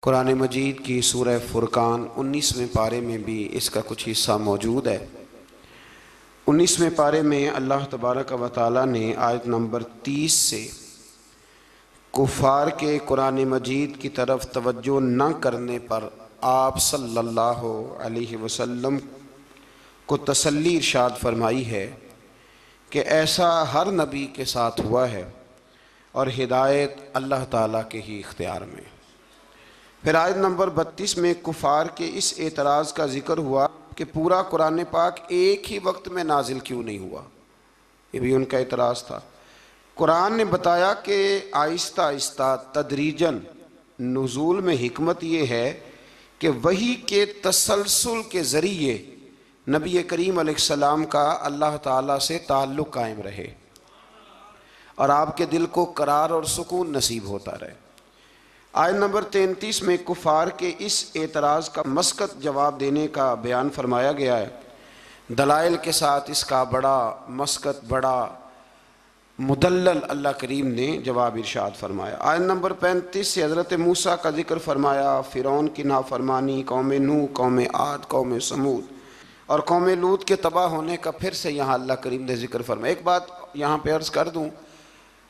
कुरान मजीद की सूरह फुरकान 19वें पारे में भी इसका कुछ हिस्सा मौजूद है। 19वें पारे में अल्लाह तबारक व तआला ने आयत नंबर 30 से कुफ़ार के कुरान मजीद की तरफ तवज्जो न करने पर आप सल्लल्लाहु अलैहि वसल्लम को तसल्ली इरशाद फरमाई है कि ऐसा हर नबी के साथ हुआ है और हिदायत अल्लाह ताला के ही इख्तियार में। फिर आयत नंबर 32 में कुफ़ार के इस एतराज़ का ज़िक्र हुआ कि पूरा कुरान पाक एक ही वक्त में नाजिल क्यों नहीं हुआ। ये भी उनका एतराज़ था। कुरान ने बताया कि आहिस्ता आहिस्ता तदरीजन नुज़ूल में हिकमत ये है कि वही के तसलसल के ज़रिए नबी करीम अलैहिस्सलाम का अल्लाह ताला से ताल्लुक़ कायम रहे और आपके दिल को करार और सुकून नसीब होता रहे। आयत नंबर 33 में कुफ़ार के इस एतराज़ का मस्कत जवाब देने का बयान फरमाया गया है। दलाइल के साथ इसका बड़ा मस्कत, बड़ा मुदल्लल अल्लाह करीम ने जवाब इरशाद फरमाया। आयत नंबर 35 से हज़रत मूसा का जिक्र फरमाया, फ़िरौन की नाफरमानी, कौम नूह, कौम आद, कौम समूद और कौम लूत के तबाह होने का फिर से यहाँ अल्लाह करीम ने जिक्र फरमाया। एक बात यहाँ पे अर्ज़ कर दूँ,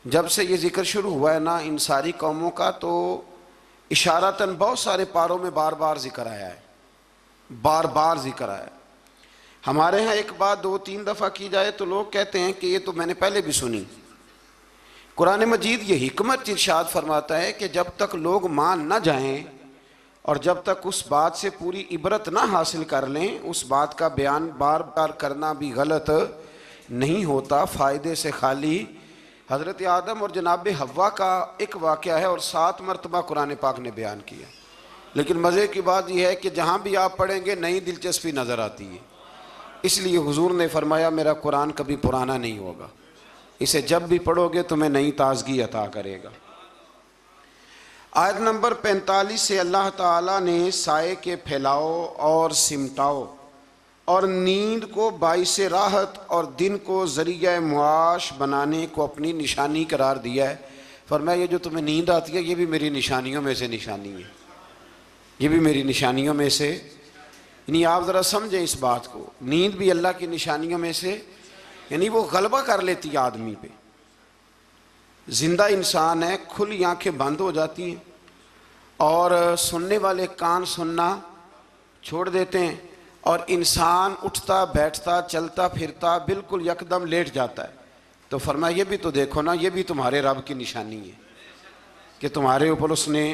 जब से ये जिक्र शुरू हुआ है ना इन सारी कौमों का, तो इशारतन बहुत सारे पारों में बार बार जिक्र आया है, बार बार जिक्र आया है। हमारे यहाँ एक बात 2-3 दफ़ा की जाए तो लोग कहते हैं कि ये तो मैंने पहले भी सुनी। कुरान मजीद ये हिकमत इरशाद फरमाता है कि जब तक लोग मान न जाएं और जब तक उस बात से पूरी इबरत ना हासिल कर लें, उस बात का बयान बार बार करना भी गलत नहीं होता। फ़ायदे से खाली हज़रत आदम और जनाब हव्वा का एक वाक़या है और 7 मरतबा कुरान पाक ने बयान किया। लेकिन मज़े की बात यह है कि जहाँ भी आप पढ़ेंगे नई दिलचस्पी नज़र आती है। इसलिए हुजूर ने फरमाया मेरा कुरान कभी पुराना नहीं होगा, इसे जब भी पढ़ोगे तुम्हें नई ताज़गी अता करेगा। आयत नंबर 45 से अल्लाह ताला ने साए के फैलाओ और सिमटाओ और नींद को बाइसे राहत और दिन को ज़रिया मुआश बनाने को अपनी निशानी करार दिया है। फरमाया ये जो तुम्हें नींद आती है ये भी मेरी निशानियों में से निशानी है, ये भी मेरी निशानियों में से। यानी आप ज़रा समझें इस बात को, नींद भी अल्लाह की निशानियों में से, यानी वो गलबा कर लेती है आदमी पे। ज़िंदा इंसान है, खुली आँखें बंद हो जाती हैं और सुनने वाले कान सुनना छोड़ देते हैं और इंसान उठता बैठता चलता फिरता बिल्कुल यकदम लेट जाता है। तो फरमाया ये भी तो देखो ना, ये भी तुम्हारे रब की निशानी है कि तुम्हारे ऊपर उसने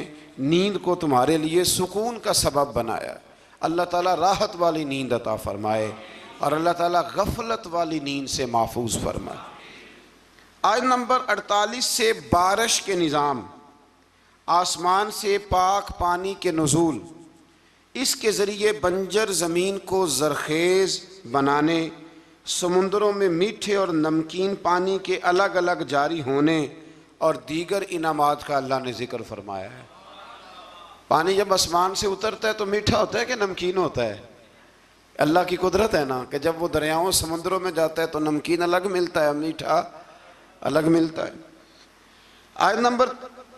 नींद को तुम्हारे लिए सुकून का सबब बनाया। अल्लाह ताला राहत वाली नींद अता फरमाए और अल्लाह ताला गफलत वाली नींद से महफूज फरमाए। आयत नंबर 48 से बारिश के निज़ाम, आसमान से पाक पानी के नुज़ूल, इसके ज़रिए बंजर ज़मीन को ज़रखेज़ बनाने, समुंदरों में मीठे और नमकीन पानी के अलग अलग जारी होने और दीगर इनामात का अल्लाह ने ज़िक्र फरमाया है। पानी जब आसमान से उतरता है तो मीठा होता है कि नमकीन होता है? अल्लाह की कुदरत है ना कि जब वो दरियाओं समुंदरों में जाता है तो नमकीन अलग मिलता है, मीठा अलग मिलता है। आयत नंबर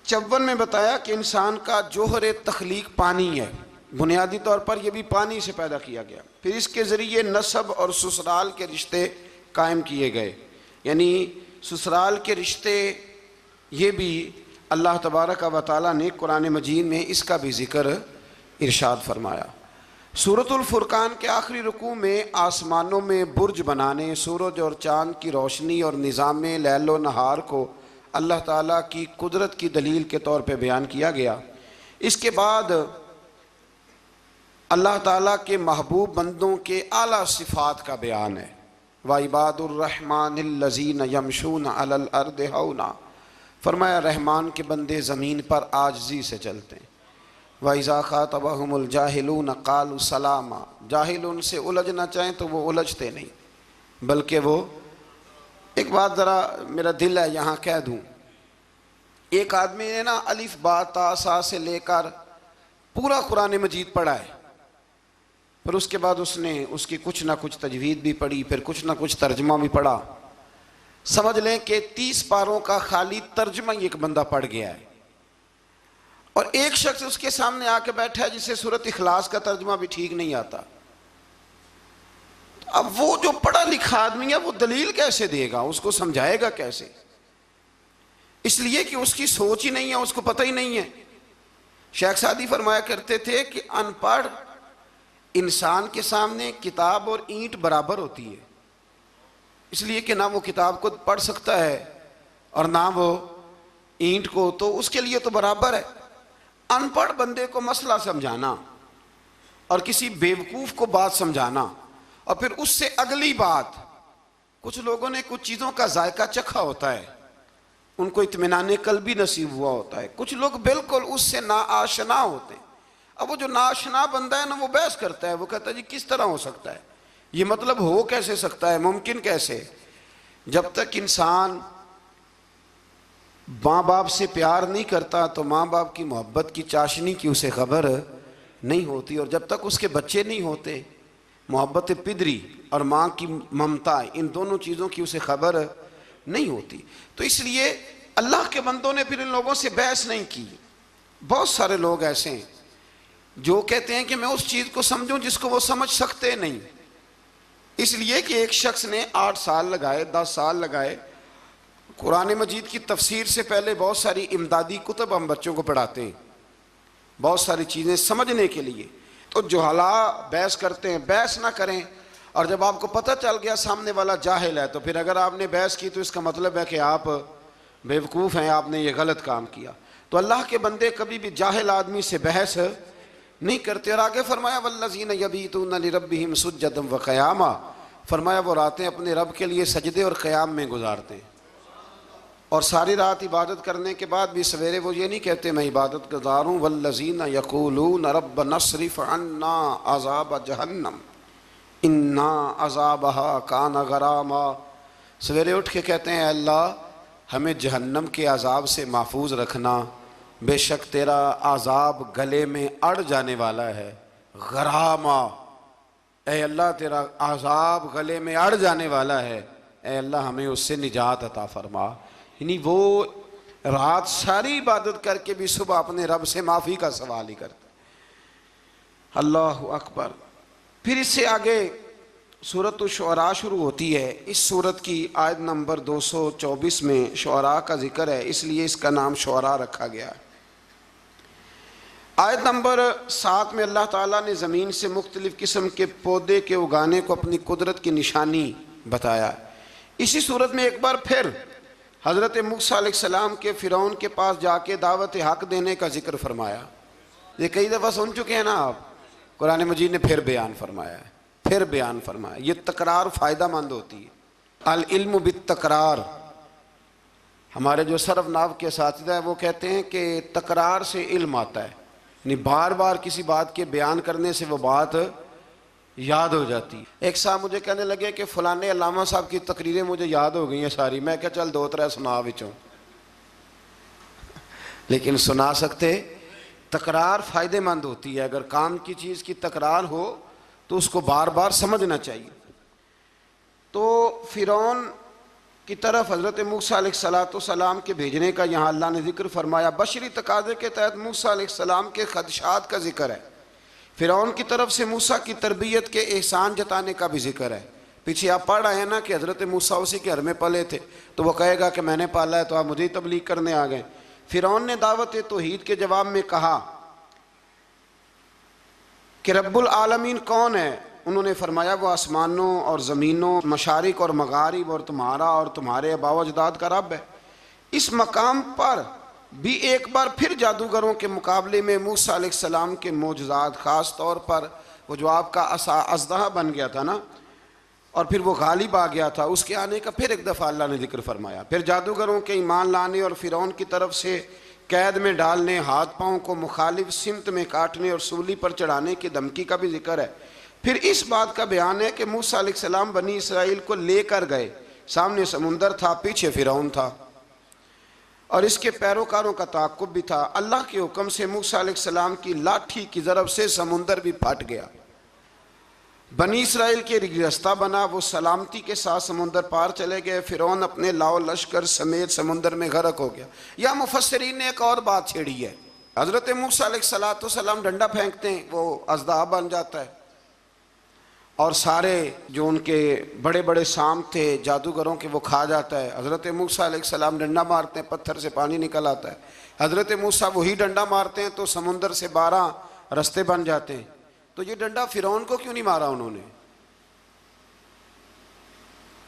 54 में बताया कि इंसान का जोहर तख्लीक पानी है, बुनियादी तौर पर यह भी पानी से पैदा किया गया। फिर इसके ज़रिए नसब और ससुराल के रिश्ते कायम किए गए, यानी ससुराल के रिश्ते ये भी अल्लाह तबारक व तआला ने कुरान मजीद में इसका भी ज़िक्र इरशाद फरमाया। सूरतुल फुरकान के आखिरी रुकू में आसमानों में बुर्ज बनाने, सूरज और चाँद की रोशनी और निज़ाम लैलो नहार को अल्लाह ताला की कुदरत की दलील के तौर पर बयान किया गया। इसके बाद अल्लाह ताला के महबूब बंदों के आला सिफ़ात का बयान है। व इबादुर्रहमानिल्लज़ीन यमशून अलल अर्दि हौना, फरमाया रहमान के बंदे ज़मीन पर आजिज़ी से चलते हैं। व इज़ा ख़ातबहुमुल जाहिलून क़ालू सलामा, जाहिल उनसे उलझना चाहें तो वो उलझते नहीं, बल्कि वो, एक बात ज़रा मेरा दिल है यहाँ कह दूँ, एक आदमी ने ना अलिफ बा ता सा से लेकर पूरा कुरान मजीद पढ़ा है, पर उसके बाद उसने उसकी कुछ ना कुछ तजवीद भी पढ़ी, फिर कुछ ना कुछ तर्जमा भी पढ़ा। समझ लें कि 30 पारों का खाली तर्जमा ही एक बंदा पढ़ गया है और एक शख्स उसके सामने आके बैठा है जिसे सूरत इखलास का तर्जुमा भी ठीक नहीं आता। अब वो जो पढ़ा लिखा आदमी है वो दलील कैसे देगा, उसको समझाएगा कैसे? इसलिए कि उसकी सोच ही नहीं है, उसको पता ही नहीं है। शेख सादी फरमाया करते थे कि अनपढ़ इंसान के सामने किताब और ईंट बराबर होती है, इसलिए कि ना वो किताब को पढ़ सकता है और ना वो ईंट को, तो उसके लिए तो बराबर है। अनपढ़ बंदे को मसला समझाना और किसी बेवकूफ़ को बात समझाना और फिर उससे अगली बात, कुछ लोगों ने कुछ चीज़ों का जायका चखा होता है, उनको इत्मीनान कल्बी नसीब हुआ होता है, कुछ लोग बिल्कुल उससे नाआशना होते हैं। अब वो जो नाआशना बंदा है ना, वो बहस करता है, वो कहता है जी किस तरह हो सकता है, ये मतलब हो कैसे सकता है, मुमकिन कैसे? जब तक इंसान माँ बाप से प्यार नहीं करता तो माँ बाप की मोहब्बत की चाशनी की उसे खबर नहीं होती, और जब तक उसके बच्चे नहीं होते मोहब्बत पिदरी और माँ की ममता, इन दोनों चीज़ों की उसे खबर नहीं होती। तो इसलिए अल्लाह के बंदों ने फिर इन लोगों से बहस नहीं की। बहुत सारे लोग ऐसे हैं जो कहते हैं कि मैं उस चीज़ को समझूं जिसको वो समझ सकते नहीं, इसलिए कि एक शख्स ने 8 साल लगाए, 10 साल लगाए। कुरान मजीद की तफसीर से पहले बहुत सारी इमदादी कुतब हम बच्चों को पढ़ाते हैं, बहुत सारी चीज़ें समझने के लिए। तो जुहला बहस करते हैं, बहस ना करें। और जब आपको पता चल गया सामने वाला जाहिल है, तो फिर अगर आपने बहस की तो इसका मतलब है कि आप बेवकूफ़ हैं, आपने ये गलत काम किया। तो अल्लाह के बंदे कभी भी जाहिल आदमी से बहस नहीं करते। और आगे फरमाया वल्लज़ीना यबीतूना लिरब्बिहिम सुज्जदन व क़यामा, फरमाया वो रातें अपने रब के लिए सजदे और क़याम में गुजारते हैं। और सारी रात इबादत करने के बाद भी सवेरे वो ये नहीं कहते मैं इबादत गुजारूँ, वल्लज़ीना यक़ूलूना रब्बना अस्रिफ़ अन्ना अज़ाब जहन्नम इन्ना अज़ाबहा काना गरामा। सवेरे उठ के कहते हैं अल्लाह हमें जहन्नम के अज़ाब से महफूज रखना, बेशक तेरा अज़ाब गले में अड़ जाने वाला है। गरामा, ए अल्लाह तेरा अज़ाब गले में अड़ जाने वाला है, ए अल्लाह हमें उससे निजात अता फरमा। यानी वो रात सारी इबादत करके भी सुबह अपने रब से माफ़ी का सवाल ही करते। अल्लाह अकबर। फिर इससे आगे सूरत शुअरा शुरू होती है। इस सूरत की आयत नंबर 224 में शुअरा का जिक्र है, इसलिए इसका नाम शुअरा रखा गया है। आयत नंबर 7 में अल्लाह ताला ने ज़मीन से मुख्तलिफ़ किस्म के पौधे के उगाने को अपनी कुदरत की निशानी बताया। इसी सूरत में एक बार फिर हज़रत मूसा अलैहिस्सलाम के फ़िरौन के पास जाके दावत हक़ देने का जिक्र फरमाया। ये कई दफ़ा सुन चुके हैं ना आप, कुरान मजीद ने फिर बयान फरमाया है, फिर बयान फरमाया। ये तकरार फ़ायदा मंद होती है। अल इल्म बित तकरार, हमारे जो सरफ नाव के साथिदा है वो कहते हैं कि तकरार से इल्म आता है, यानी बार बार किसी बात के बयान करने से वो बात याद हो जाती। एक साहब मुझे कहने लगे कि फ़लाने अल्लामा साहब की तकरीरें मुझे याद हो गई हैं सारी। मैं क्या चल 2-3 सुना विचों, लेकिन सुना सकते। तकरार फ़ायदेमंद होती है, अगर काम की चीज़ की तकरार हो तो उसको बार बार समझना चाहिए। तो फ़िरौन की तरफ हज़रत मूसा अलैहिस्सलाम के भेजने का यहाँ अल्लाह ने जिक्र फरमाया। बशरी तकाज़े के तहत मूसा अलैहिस्सलाम के खदशात का जिक्र है। फ़िरौन की तरफ से मूसा की तरबियत के एहसान जताने का भी जिक्र है। पीछे आप पढ़ रहे हैं ना कि हज़रत मूसा उसी के घर में पले थे, तो वह कहेगा कि मैंने पाला है तो आप मुझे ही तबलीग करने आ गए। फ़िरौन ने दावत तौहीद के जवाब में कहा कि रब्बुल आलमीन कौन है? उन्होंने फरमाया वो आसमानों और ज़मीनों, मशारिक और मगारिब और तुम्हारा और तुम्हारे आबाओ अजदाद का रब है। इस मकाम पर भी एक बार फिर जादूगरों के मुकाबले में मूसा अलैहिस्सलाम के मोजज़ात, ख़ास तौर पर वो जो आपका अज़दहा बन गया था ना और फिर वो गालिब आ गया था, उसके आने का फिर एक दफ़ा अल्लाह ने जिक्र फरमाया। फिर जादूगरों के ईमान लाने और फ़िरौन की तरफ से कैद में डालने, हाथ पाँव को मुखालिफ सिमत में काटने और सूली पर चढ़ाने की धमकी का भी जिक्र है। फिर इस बात का बयान है कि मूसा अलैहिस्सलाम बनी इसराइल को लेकर गए, सामने समुंदर था, पीछे फ़िरौन था और इसके पैरोकारों का ताक़ुब भी था। अल्लाह के हुक्म से मूसा अलैहिस्सलाम की लाठी की ज़रब से समुंदर भी फट गया, बनी इसराइल के रास्ता बना, वो सलामती के साथ समुंदर पार चले गए। फ़िरौन अपने लाओ लश्कर समेत समुंदर में गर्क हो गया। या मुफस्सिरीन ने एक और बात छेड़ी है, हज़रत मूसा अलैहिस्सलाम डंडा फेंकते हैं, वो अज़दा बन जाता है और सारे जो उनके बड़े बड़े शाम थे जादूगरों के वो खा जाता है। हज़रत मूसा अलैहिस्सलाम डंडा मारते हैं, पत्थर से पानी निकल आता है। हज़रत मूसा वही डंडा मारते हैं तो समुंदर से 12 रास्ते बन जाते हैं। तो ये डंडा फ़िरौन को क्यों नहीं मारा उन्होंने?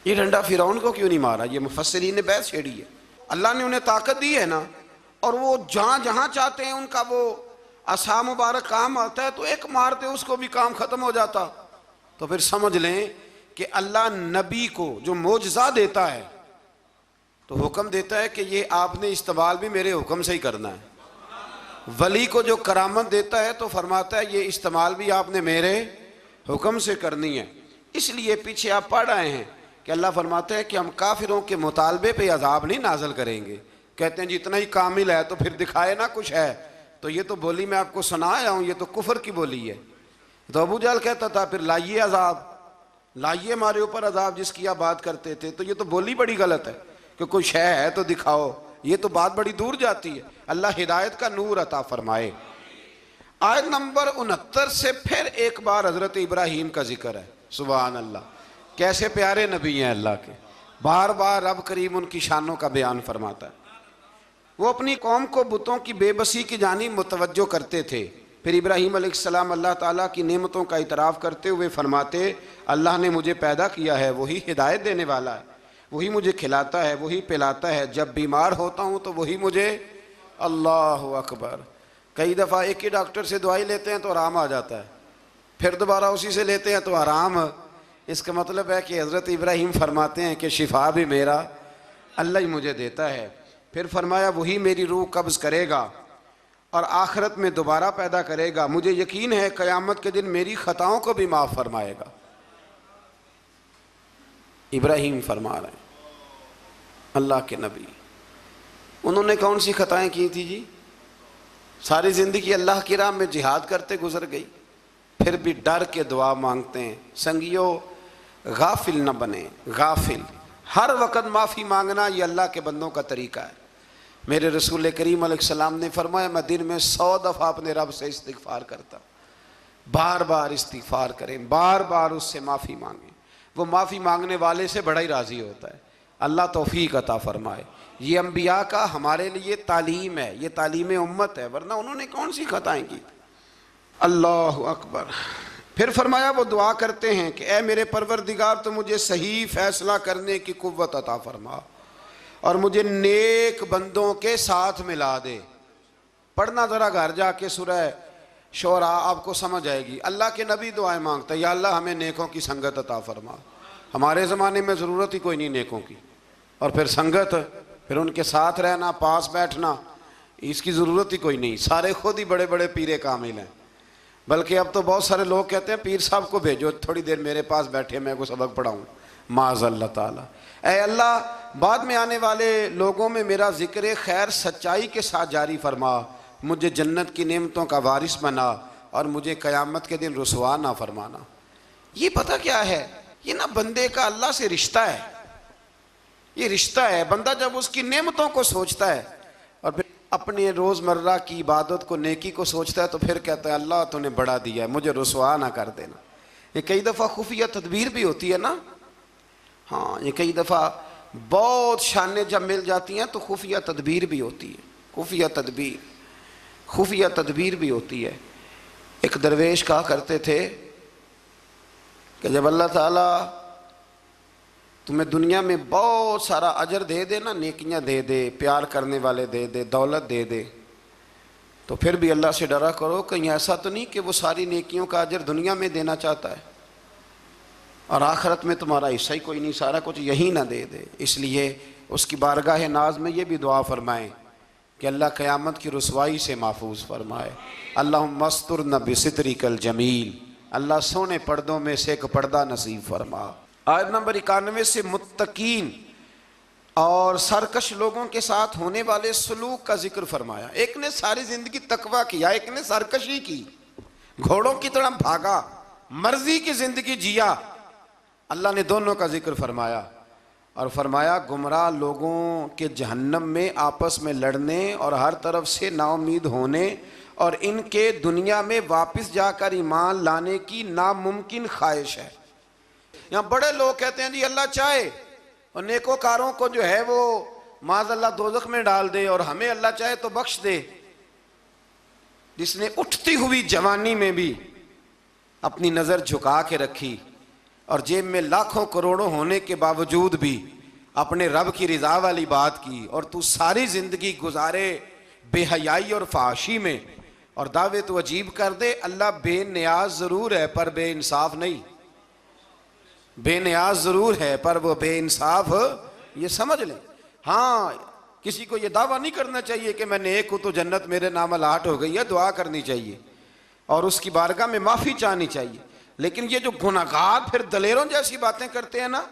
ये डंडा फ़िरौन को क्यों नहीं मारा? ये मुफस्सिरीन ने बहस छेड़ी है। अल्लाह ने उन्हें ताकत दी है ना, और वो जहाँ जहाँ चाहते हैं उनका वो असा मुबारक काम आता है, तो एक मारते उसको भी काम ख़त्म हो जाता। तो फिर समझ लें कि अल्लाह नबी को जो मोजज़ा देता है तो हुक्म देता है कि ये आपने इस्तेमाल भी मेरे हुक्म से ही करना है। वली को जो करामत देता है तो फरमाता है ये इस्तेमाल भी आपने मेरे हुक्म से करनी है। इसलिए पीछे आप पढ़ आए हैं कि अल्लाह फरमाते हैं कि हम काफिरों के मुतालबे पे अजाब नहीं नाजल करेंगे। कहते हैं जितना ही कामिल है तो फिर दिखाए ना कुछ है। तो ये तो बोली मैं आपको सुना आया हूँ, ये तो कुफर की बोली है। तो अबू जहल कहता था फिर लाइए अजाब, लाइए हमारे ऊपर अजाब जिसकी आप बात करते थे। तो ये तो बोली बड़ी गलत है कि कोई शय है तो दिखाओ, ये तो बात बड़ी दूर जाती है। अल्लाह हिदायत का नूर अता फरमाए। आयत नंबर 69 से फिर एक बार हजरत इब्राहीम का जिक्र है। सुभान अल्लाह, कैसे प्यारे नबी हैं अल्लाह के। बार बार रब करीम उनकी शानों का बयान फरमाता है। वो अपनी कौम को बुतों की बेबसी की जानिब मुतवज्जो करते थे। फिर इब्राहीम अलैहिस्सलाम अल्लाह ताला की नेमतों का इतराफ़ करते हुए फरमाते, अल्लाह ने मुझे पैदा किया है, वही हिदायत देने वाला है, वही मुझे खिलाता है, वही पिलाता है। जब बीमार होता हूँ तो वही मुझे, अल्लाह अकबर, कई दफ़ा एक ही डॉक्टर से दवाई लेते हैं तो आराम आ जाता है, फिर दोबारा उसी से लेते हैं तो आराम। इसका मतलब है कि हज़रत इब्राहीम फरमाते हैं कि शिफा भी मेरा अल्लाह ही मुझे देता है। फिर फरमाया वही मेरी रूह कब्ज़ करेगा और आखिरत में दोबारा पैदा करेगा। मुझे यकीन है क़यामत के दिन मेरी ख़ताओं को भी माफ़ फरमाएगा। इब्राहीम फरमा रहे हैं अल्लाह के नबी। उन्होंने कौन सी ख़ताएँ की थी जी? सारी ज़िंदगी अल्लाह की राह में जिहाद करते गुजर गई, फिर भी डर के दुआ मांगते हैं। संगियो गाफिल न बने, गाफिल हर वक़्त माफ़ी मांगना ये अल्लाह के बंदों का तरीका है। मेरे रसूल करीम अलैहिस्सलाम ने फरमाया मैं दिन में 100 दफ़ा अपने रब से इस्तिग़फ़ार करता। बार बार इस्तिग़फ़ार करें, बार बार उससे माफ़ी मांगें। वो माफ़ी मांगने वाले से बड़ा ही राज़ी होता है। अल्लाह तौफ़ीक़ अता फ़रमाए। ये अम्बिया का हमारे लिए तालीम है, ये तालीम उम्मत है, वरना उन्होंने कौन सी ख़ताएँ की। अल्लाह अकबर। फिर फरमाया वो दुआ करते हैं कि ए मेरे परवरदिगार तो मुझे सही फ़ैसला करने की कुव्वत अता फ़रमा और मुझे नेक बंदों के साथ मिला दे। पढ़ना ज़रा घर जाके सूरह शोरा, आपको समझ आएगी। अल्लाह के नबी दुआएं मांगता है, या अल्लाह हमें नेकों की संगत अता फरमा। हमारे ज़माने में ज़रूरत ही कोई नहीं नेकों की, और फिर संगत, फिर उनके साथ रहना, पास बैठना, इसकी ज़रूरत ही कोई नहीं। सारे खुद ही बड़े बड़े पीरे कामिल हैं। बल्कि अब तो बहुत सारे लोग कहते हैं पीर साहब को भेजो थोड़ी देर मेरे पास बैठे, मैं को सबक पढ़ाऊँ। माज़अल्लाह ताला। ऐ अल्लाह बाद में आने वाले लोगों में मेरा ज़िक्र खैर सच्चाई के साथ जारी फरमा, मुझे जन्नत की नेमतों का वारिस बना और मुझे क़यामत के दिन रुसवा ना फरमाना। ये पता क्या है, ये ना बंदे का अल्लाह से रिश्ता है। ये रिश्ता है, बंदा जब उसकी नेमतों को सोचता है और फिर अपने रोज़मर्रा की इबादत को, नेकी को सोचता है, तो फिर कहता है अल्लाह तूने बड़ा दिया है, मुझे रुसवा ना कर देना। ये कई दफ़ा खुफिया तदबीर भी होती है ना। हाँ, ये कई दफ़ा बहुत शानें जब मिल जाती हैं तो खुफिया तदबीर भी होती है। खुफिया तदबीर भी होती है। एक दरवेश कहा करते थे कि जब अल्लाह ताला तुम्हें दुनिया में बहुत सारा अजर दे दे ना, नेकियां दे दे, प्यार करने वाले दे दे, दौलत दे दे, तो फिर भी अल्लाह से डरा करो कहीं ऐसा तो नहीं कि वो सारी नेकियों का अजर दुनिया में देना चाहता है और आखिरत में तुम्हारा हिस्सा ही कोई नहीं, सारा कुछ यहीं ना दे दे। इसलिए उसकी बारगाह नाज में ये भी दुआ फरमाएँ कि अल्लाह क़यामत की रुसवाई से महफूज फरमाए। अल्लाहुम्मा अस्तिरना बिसित्रिकल जमील, अल्लाह सोने पर्दों में से एक पर्दा नसीब फरमा। आयत नंबर 91 से मुत्तकीन और सरकश लोगों के साथ होने वाले सलूक का जिक्र फरमाया। एक ने सारी जिंदगी तकवा किया, एक ने सरकशी की, घोड़ों की तरह भागा, मर्जी की जिंदगी जिया। अल्लाह ने दोनों का जिक्र फरमाया और फरमाया गुमराह लोगों के जहन्नम में आपस में लड़ने और हर तरफ से नाउम्मीद होने और इनके दुनिया में वापस जाकर ईमान लाने की नामुमकिन ख्वाहिश है। यहाँ बड़े लोग कहते हैं जी अल्लाह चाहे और नेकोकारों को जो है वो माज़अल्लाह दोज़ख में डाल दे और हमें अल्लाह चाहे तो बख्श दे। जिसने उठती हुई जवानी में भी अपनी नज़र झुका के रखी और जेब में लाखों करोड़ों होने के बावजूद भी अपने रब की रिजा वाली बात की और तू सारी जिंदगी गुजारे बेहयाई और फाशी में और दावे तो अजीब कर दे। अल्लाह बेनियाज जरूर है पर बेइंसाफ नहीं, बेनियाज जरूर है पर वो बेइंसाफ, ये समझ लें। हाँ, किसी को ये दावा नहीं करना चाहिए कि मैं नेक हूं तो जन्नत मेरे नाम अलाट हो गई है, दुआ करनी चाहिए और उसकी बारगाह में माफ़ी चाहनी चाहिए। लेकिन ये जो गुनाहगार फिर दलेरों जैसी बातें करते हैं ना,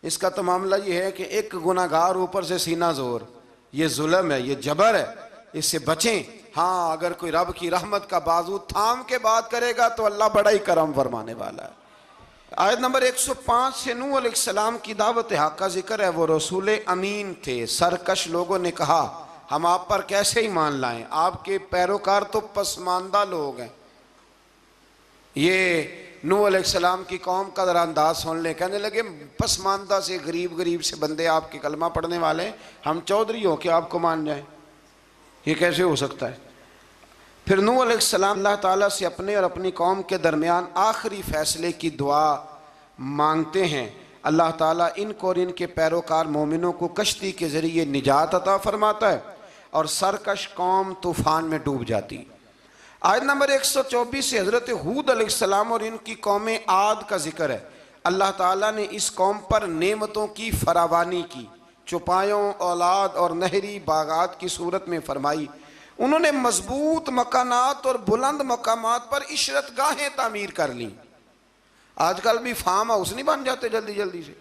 इसका तो मामला ये है कि एक गुनाहगार ऊपर से सीना जोर, ये जुल्म है, ये जबर है, इससे बचें। हाँ, अगर कोई रब की रहमत का बाजू थाम के बात करेगा तो अल्लाह बड़ा ही करम फरमाने वाला है। आयत नंबर 105 से नूह अलैहिस्सलाम की दावत हक का जिक्र है। वो रसूल अमीन थे। सरकश लोगों ने कहा हम आप पर कैसे ईमान लाएं, आपके पैरोकार तो पसमानदा लोग हैं। ये नूह अलैहिस्सलाम की कौम का जरा अंदाज सुन ले। कहने लगे पसमानदा से गरीब गरीब से बंदे आपके कलमा पढ़ने वाले, हम चौधरी हो के आपको मान जाएं, ये कैसे हो सकता है। फिर नूह अलैहिस्सलाम अल्लाह ताला से अपने और अपनी कौम के दरमियान आखिरी फैसले की दुआ मांगते हैं। अल्लाह ताला इनको और इनके पैरोकार मोमिनों को कश्ती के ज़रिए निजात अता फरमाता है और सरकश कौम तूफ़ान में डूब जाती। आयत नंबर 124 से हज़रत हूद अलैहिस्सलाम और इनकी कौम आद का जिक्र है। अल्लाह ताला ने इस कौम पर नेमतों की फरावानी की, चुपायों, औलाद और नहरी बागात की सूरत में फरमाई। उन्होंने मजबूत मकानात और बुलंद मकामात पर इशरत गाहें तामीर कर ली। आजकल भी फार्म हाउस नहीं बन जाते, जल्दी जल्दी से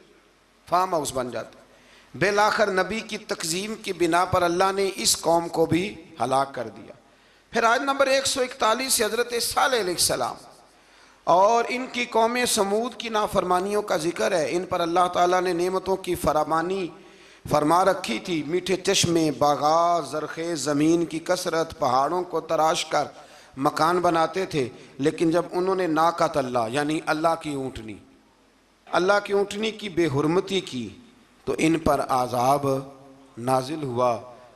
फार्म हाउस बन जाते। बेलाखर नबी की तकजीम की बिना पर अल्लाह ने इस कौम को भी हलाक कर दिया। फिर आयत नंबर 141 से हज़रत सालेह अलैहिस्सलाम और इनकी कौम समूद की नाफरमानियों का जिक्र है। इन पर अल्लाह ताला ने नेमतों की फरामानी फरमा रखी थी। मीठे चश्मे, बागात, ज़रख़ेज़ ज़मीन की कसरत, पहाड़ों को तराश कर मकान बनाते थे। लेकिन जब उन्होंने नाकत अल्लाह यानी अल्लाह की ऊँटनी की बेहुरमती की तो इन पर आज़ाब नाजिल हुआ।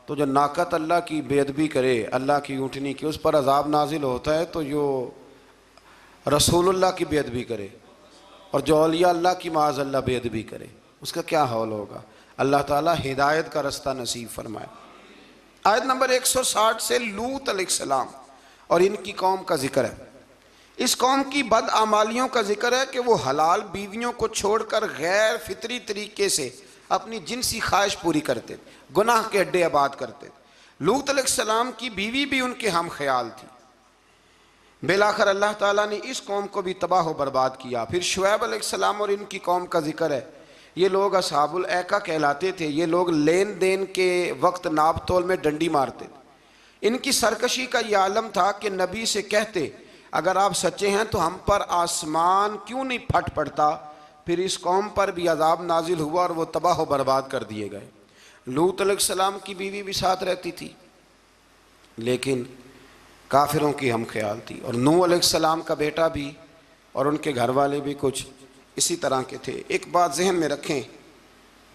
तो जो नाकत अल्लाह की बेअदबी करे, अल्लाह की ऊँटनी की, उस पर अज़ाब नाजिल होता है। तो जो रसूलुल्लाह की बेअदबी करे और जो औलिया अल्लाह की माज़ अल्लाह बेअदबी करे, उसका क्या हौल होगा। अल्लाह ताला हिदायत का रास्ता नसीब फरमाए। आयत नंबर 160 से लूत अलैहिस्सलाम और इनकी कौम का जिक्र है। इस कौम की बदआमालियों का जिक्र है कि वो हलाल बीवियों को छोड़कर गैर फितरी तरीके से अपनी जिनसी ख्वाहिश पूरी करते थे, गुनाह के अड्डे आबाद करते थे। लूत अलैहिस्सलाम की बीवी भी उनके हम ख्याल थी। बेलाखर अल्लाह ताला ने इस कौम को भी तबाह व बर्बाद किया। फिर शुएब अलैहिस्सलाम और इनकी कौम का जिक्र है। ये लोग असहाबुल ऐका कहलाते थे। ये लोग लेन देन के वक्त नाप तोल में डंडी मारते थे। इनकी सरकशी का यह आलम था कि नबी से कहते अगर आप सच्चे हैं तो हम पर आसमान क्यों नहीं फट पड़ता। फिर इस कौम पर भी अजाब नाजिल हुआ और वो तबाह व बर्बाद कर दिए गए। लूत अलैहिस्सलाम की बीवी भी साथ रहती थी लेकिन काफिरों की हम ख्याल थी। और नूह अलैहिस्सलाम का बेटा भी और उनके घर वाले भी कुछ इसी तरह के थे। एक बात जहन में रखें,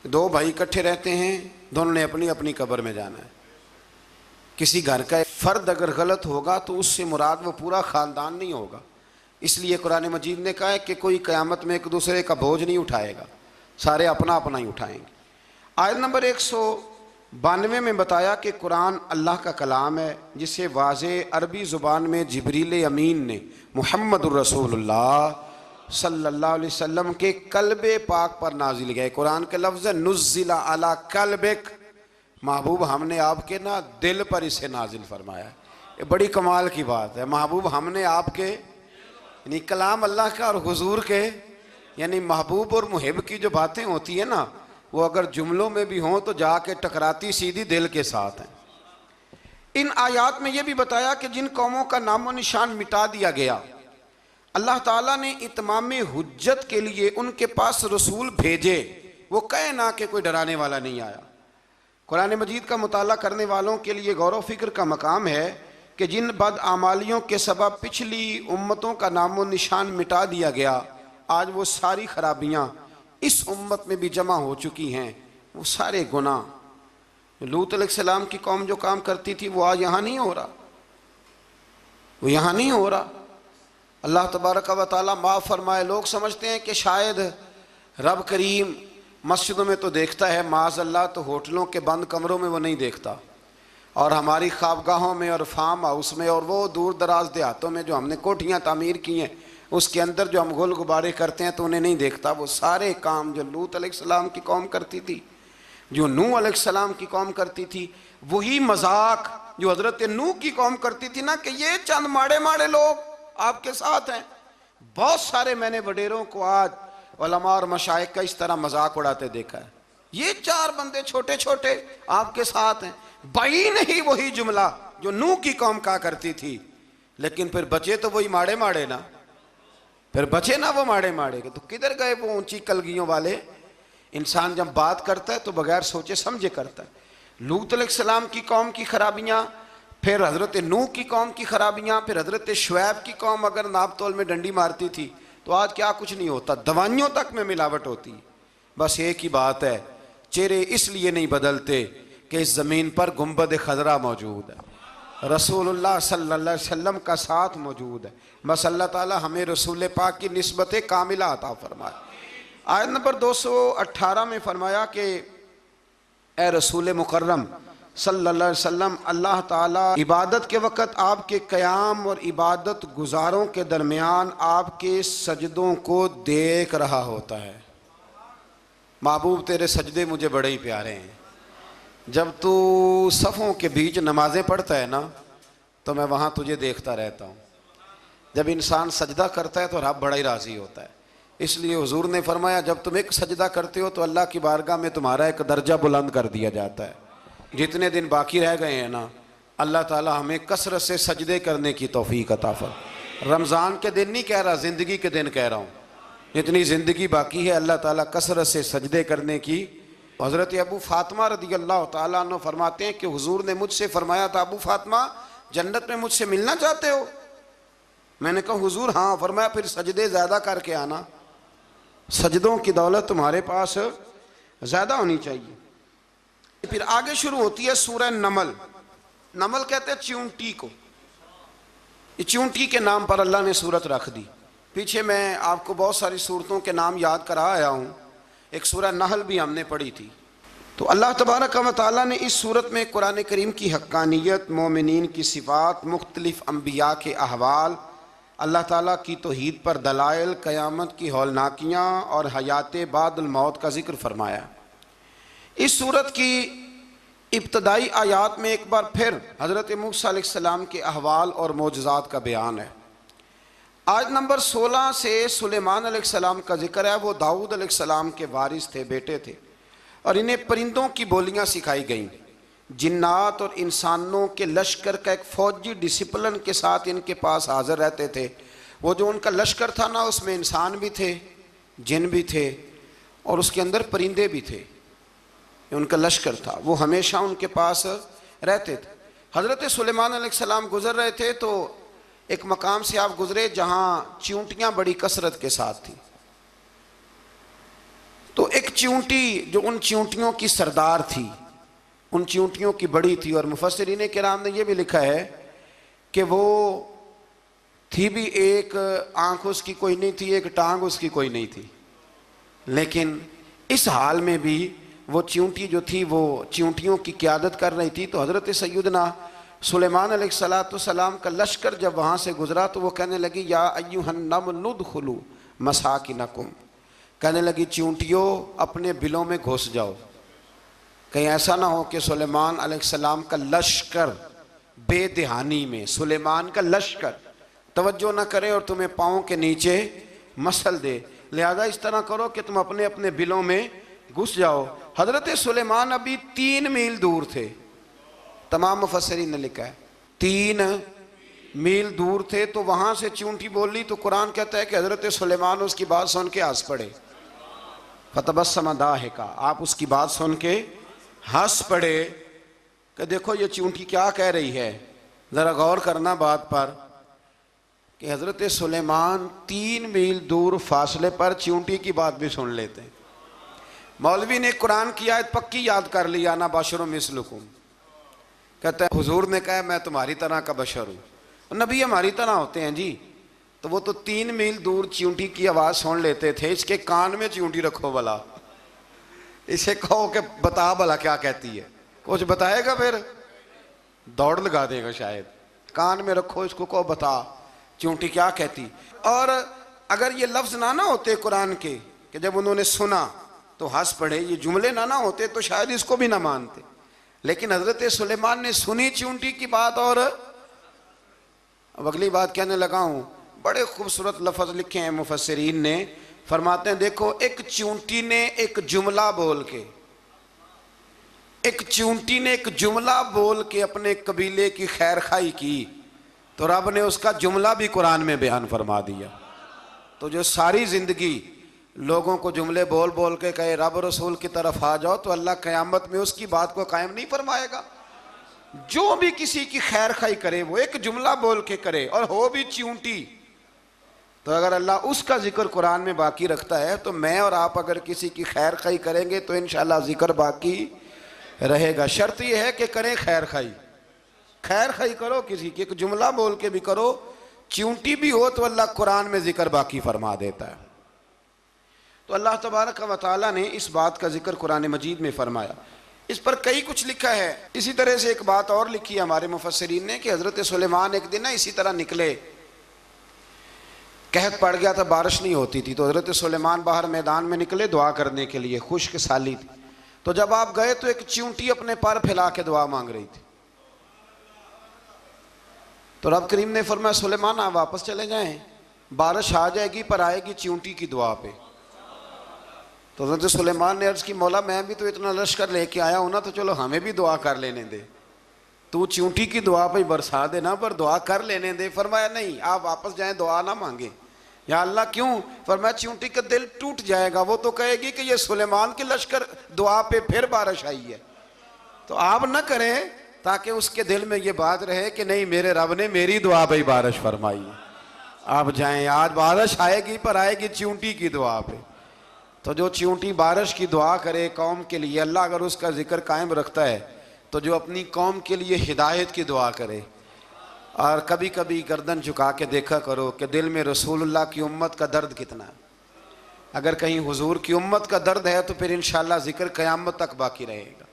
दो भाई इकट्ठे रहते हैं, दोनों ने अपनी अपनी कब्र में जाना है। किसी घर का एक फ़र्द अगर गलत होगा तो उससे मुराद वो पूरा ख़ानदान नहीं होगा। इसलिए कुरान मजीद ने कहा है कि कोई क़यामत में एक दूसरे का बोझ नहीं उठाएगा, सारे अपना अपना ही उठाएंगे। आयत नंबर 192 में बताया कि कुरान अल्लाह का कलाम है जिसे वाज़े अरबी ज़ुबान में जिब्रील अमीन ने मुहम्मदुर रसूलुल्लाह सल्लल्लाहु अलैहि वसल्लम के कल्बे पाक पर नाजिल गए। कुरान के लफ्ज़ नुज़्ज़िला अला कल्बिक, महबूब हमने आपके ना दिल पर इसे नाजिल फरमाया। ये बड़ी कमाल की बात है। महबूब हमने आपके यानी कलाम अल्लाह का और हुजूर के यानी महबूब और मुहिब की जो बातें होती है ना, वो अगर जुमलों में भी हों तो जाके टकराती सीधी दिल के साथ हैं। इन आयात में यह भी बताया कि जिन कौमों का नामो निशान मिटा दिया गया, अल्लाह ताला ने इत्माम हुज्जत के लिए उनके पास रसूल भेजे। वो कहे ना कि कोई डराने वाला नहीं आया। कुरान मजीद का मुताला करने वालों के लिए गौर व फिक्र का मकाम है कि जिन बदआमालियों के सबब पिछली उम्मतों का नामो निशान मिटा दिया गया, आज वो सारी खराबियाँ इस उम्मत में भी जमा हो चुकी हैं। वो सारे गुनाह लूत अलैहिस्सलाम की कौम जो काम करती थी वो आज यहाँ नहीं हो रहा, वो यहाँ नहीं हो रहा। अल्लाह तबारक व तआला माफ़ फरमाए। लोग समझते हैं कि शायद रब करीम मस्जिदों में तो देखता है, माज़अल्लाह तो होटलों के बंद कमरों में वो नहीं देखता, और हमारी ख्वाबगाहों में और फार्म हाउस में और वो दूर दराज देहातों में जो हमने कोठियाँ तामीर की हैं उसके अंदर जो हम गुल गुबारे करते हैं तो उन्हें नहीं देखता। वो सारे काम जो लूत अलैहिस्सलाम की कौम करती थी, जो नूह अलैहिस्सलाम की कौम करती थी, वही मजाक जो हज़रत नूह की कौम करती थी ना, कि ये चंद माड़े माड़े लोग आपके साथ हैं। बहुत सारे मैंने वडेरों को आज उलमा और मशाइख का इस तरह मजाक उड़ाते देखा है। ये 4 बंदे छोटे छोटे आपके साथ हैं। भाई नहीं वही जुमला जो नूह की कौम कहा करती थी, लेकिन फिर बचे तो वही माड़े माड़े ना, फिर बचे ना वो माड़े माड़े के। तो किधर गए वो ऊंची कलगियों वाले? इंसान जब बात करता है तो बगैर सोचे समझे करता है। लूत अलैहिस्सलाम की कौम की खराबियाँ, फिर हज़रत नूह की कौम की खराबियाँ, फिर हज़रत शुएब की कौम अगर नाप तोल में डंडी मारती थी तो आज क्या कुछ नहीं होता, दवाइयों तक में मिलावट होती। बस एक ही बात है, चेहरे इसलिए नहीं बदलते कि इस ज़मीन पर गुंबद खजरा मौजूद है, रसूलुल्लाह सल्लल्लाहु अलैहि वसल्लम का साथ मौजूद है। बस अल्लाह ताला हमें रसूल पाक की निस्बत कामिला अता फरमाए। आयत नंबर 218 में फरमाया कि ए रसूल मुकर्रम सल्लल्लाहु अलैहि वसल्लम, अल्लाह ताला इबादत के वक़्त आपके क़याम और इबादत गुजारों के दरमियान आपके सजदों को देख रहा होता है। महबूब तेरे सजदे मुझे बड़े ही प्यारे हैं। जब तू सफ़ों के बीच नमाज़ें पढ़ता है ना तो मैं वहाँ तुझे देखता रहता हूँ। जब इंसान सजदा करता है तो रब बड़ा ही राज़ी होता है। इसलिए हुजूर ने फरमाया, जब तुम एक सजदा करते हो तो अल्लाह की बारगाह में तुम्हारा एक दर्जा बुलंद कर दिया जाता है। जितने दिन बाकी रह गए हैं ना, अल्लाह ताला हमें कसरत से सजदे करने की तौफीक अता फरमाए। रमज़ान के दिन नहीं कह रहा, ज़िंदगी के दिन कह रहा हूँ। जितनी ज़िंदगी बाकी है अल्लाह ताला कसरत से सजदे करने की। हज़रत अबू फातिमा रज़ी अल्लाह ताला अन्हु फरमाते हैं कि हुजूर ने मुझसे फरमाया था, अबू फातिमा जन्नत में मुझसे मिलना चाहते हो? मैंने कहा हुजूर हाँ। फरमाया फिर सजदे ज़्यादा करके आना, सजदों की दौलत तुम्हारे पास ज़्यादा होनी चाहिए। फिर आगे शुरू होती है सूरह नमल। नमल कहते हैं चींटी को। ये चींटी के नाम पर अल्लाह ने सूरत रख दी। पीछे मैं आपको बहुत सारी सूरतों के नाम याद करा आया हूँ। एक सूरह नहल भी हमने पढ़ी थी। तो अल्लाह तबारक व तआला ने इस सूरत में कुरान करीम की हक्कानियत, मोमिनीन की सिफ़ात, मुख्तलिफ़ अम्बिया के अहवाल, अल्लाह ताला की तौहीद पर दलाइल, क़यामत की हौलनाकियाँ और हयात बादल मौत का ज़िक्र फरमाया। इस सूरत की इब्तदाई आयात में एक बार फिर हज़रत मूसा अलैहिस्सलाम के अहवाल और मोजज़ात का बयान है। आयत नंबर 16 से सुलेमान अलैहिस्सलाम का जिक्र है। वो दाऊद अलैहिस्सलाम के वारिस थे, बेटे थे, और इन्हें परिंदों की बोलियां सिखाई गईं। जिन्नात और इंसानों के लश्कर का एक फ़ौजी डिसिप्लिन के साथ इनके पास हाज़िर रहते थे। वो जो उनका लश्कर था ना, उसमें इंसान भी थे, जिन भी थे, और उसके अंदर परिंदे भी थे। उनका लश्कर था, वो हमेशा उनके पास रहते थे। हज़रत सुलेमान अलैहिस्सलाम गुज़र रहे थे तो एक मकाम से आप गुज़रे जहाँ चींटियाँ बड़ी कसरत के साथ थी। तो एक चींटी जो उन चींटियों की सरदार थी, उन चींटियों की बड़ी थी, और मुफस्सिरीन किराम ने यह भी लिखा है कि वो थी भी, एक आँख उसकी कोई नहीं थी, एक टांग उसकी कोई नहीं थी, लेकिन इस हाल में भी वो चींटी जो थी वो चींटियों की क़यादत कर रही थी। तो हज़रत सैयदना सुलेमान अलैहिस्सलाम का लश्कर जब वहाँ से गुज़रा तो वो कहने लगी, या अय्युहन नमल उदखुलू मसाकिनकुम, कहने लगी चींटियों अपने बिलों में घुस जाओ। कहीं ऐसा ना हो कि सुलेमान अलैहिस्सलाम का लश्कर बेदहानी में, सुलेमान का लश्कर तवज्जो ना करे और तुम्हें पाँव के नीचे मसल दे। लिहाजा इस तरह करो कि तुम अपने अपने बिलों में घुस जाओ। हज़रत सुलेमान अभी 3 मील दूर थे। तमाम मुफस्सिरीन ने लिखा है 3 मील दूर थे। तो वहाँ से चींटी बोली तो कुरान कहता है कि हज़रत सुलेमान उसकी बात सुन के हंस पड़े। फतबस्सम दाहिका, आप उसकी बात सुन के हंस पड़े कि देखो ये चूंटी क्या कह रही है, ज़रा गौर करना बात पर कि हज़रत सुलेमान 3 मील दूर फासले पर चूंटी की बात भी सुन लेते हैं। मौलवी ने कुरान की आयत पक्की याद कर ली, आना बशरुम मिसलुकुम, कहते हैं हुजूर ने कहा मैं तुम्हारी तरह का बशर हूँ। नबी हमारी तरह होते हैं जी, तो वो तो 3 मील दूर चींटी की आवाज़ सुन लेते थे। इसके कान में चींटी रखो भला, इसे कहो कि बता भला क्या कहती है, कुछ बताएगा फिर दौड़ लगा देगा शायद। कान में रखो इसको, कहो बता चींटी क्या कहती। और अगर ये लफ्ज़ ना होते कुरान के कि जब उन्होंने सुना तो हंस पड़े, ये जुमले ना होते तो शायद इसको भी ना मानते। लेकिन हज़रत सुलेमान ने सुनी चींटी की बात। और अब अगली बात कहने लगा हूँ, बड़े खूबसूरत लफ्ज़ लिखे हैं मुफस्सिरीन ने, फरमाते हैं देखो एक चींटी ने एक जुमला बोल के, एक चींटी ने एक जुमला बोल के अपने कबीले की खैर खाई की, तो रब ने उसका जुमला भी कुरान में बयान फरमा दिया। तो जो सारी ज़िंदगी लोगों को जुमले बोल बोल के कहे रब रसूल की तरफ आ जाओ, तो अल्लाह क़यामत में उसकी बात को कायम नहीं फरमाएगा। जो भी किसी की खैर खाई करे वो एक जुमला बोल के करे, और हो भी चींटी, तो अगर अल्लाह उसका जिक्र कुरान में बाकी रखता है, तो मैं और आप अगर किसी की खैर खाई करेंगे तो इंशाल्लाह जिक्र बाकी रहेगा। शर्त यह है कि करें खैर खाई, खैर खाई करो किसी की, एक जुमला बोल के भी करो, चींटी भी हो तो अल्लाह कुरान में जिक्र बाकी फरमा देता है। तो अल्लाह तबारक व तआला ने इस बात का जिक्र कुरान मजीद में फरमाया। इस पर कई कुछ लिखा है। इसी तरह से एक बात और लिखी है हमारे मुफस्सिरीन ने कि हज़रत सुलेमान एक दिन ना इसी तरह निकले, कहत पड़ गया था, बारिश नहीं होती थी, तो हज़रत सुलेमान बाहर मैदान में निकले दुआ करने के लिए, खुश्क साली थी। तो जब आप गए तो एक चींटी अपने पर फैला के दुआ मांग रही थी। तो रब करीम ने फरमाया सुलेमान आप वापस चले जाएं, बारिश आ जाएगी पर आएगी चींटी की दुआ पे। तो हज़रत सुलेमान ने अर्ज़ की मौला मैं भी तो इतना लश्कर लेके आया हूँ ना, तो चलो हमें भी दुआ कर लेने दे, तू चींटी की दुआ पे बरसा देना पर दुआ कर लेने दे। फरमाया नहीं आप वापस जाएं, दुआ ना मांगे। या अल्लाह क्यों? फरमाया चींटी का दिल टूट जाएगा, वो तो कहेगी कि ये सुलेमान के लश्कर दुआ पे फिर बारिश आई है। तो आप ना करें ताकि उसके दिल में ये बात रहे कि नहीं मेरे रब ने मेरी दुआ पे बारिश फरमाई है। आप जाएं, आज बारिश आएगी पर आएगी चींटी की दुआ पे। तो जो चींटी बारिश की दुआ करे कौम के लिए, अल्लाह अगर उसका जिक्र कायम रखता है, तो जो अपनी कौम के लिए हिदायत की दुआ करे। और कभी कभी गर्दन झुका के देखा करो कि दिल में रसूलुल्लाह की उम्मत का दर्द कितना है। अगर कहीं हुजूर की उम्मत का दर्द है तो फिर इंशाअल्लाह जिक्र क़यामत तक बाकी रहेगा।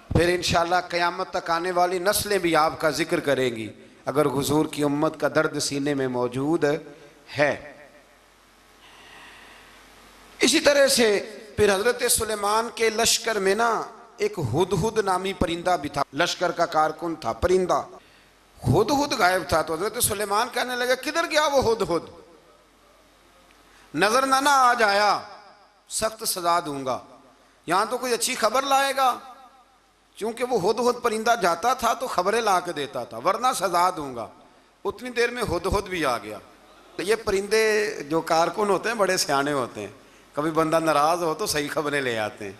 फिर इंशाअल्लाह क़यामत तक आने वाली नस्लें भी आपका जिक्र करेंगी अगर हुजूर की उम्मत का दर्द सीने में मौजूद है। इसी तरह से फिर हज़रत सुलेमान के लश्कर में ना एक हुदहुद नामी परिंदा भी था, लश्कर का कारकुन था परिंदा। हुदहुद गायब था। तो हज़रत सुलेमान कहने लगे किधर गया वो हुदहुद, नजर ना आ जाया सख्त सजा दूंगा। यहाँ तो कोई अच्छी खबर लाएगा, क्योंकि वो हुदहुद परिंदा जाता था तो खबरें ला के देता था, वरना सजा दूंगा। उतनी देर में हुदहुद भी आ गया। तो ये परिंदे जो कारकुन होते हैं बड़े सियाने होते हैं, कभी बंदा नाराज हो तो सही खबरें ले आते हैं।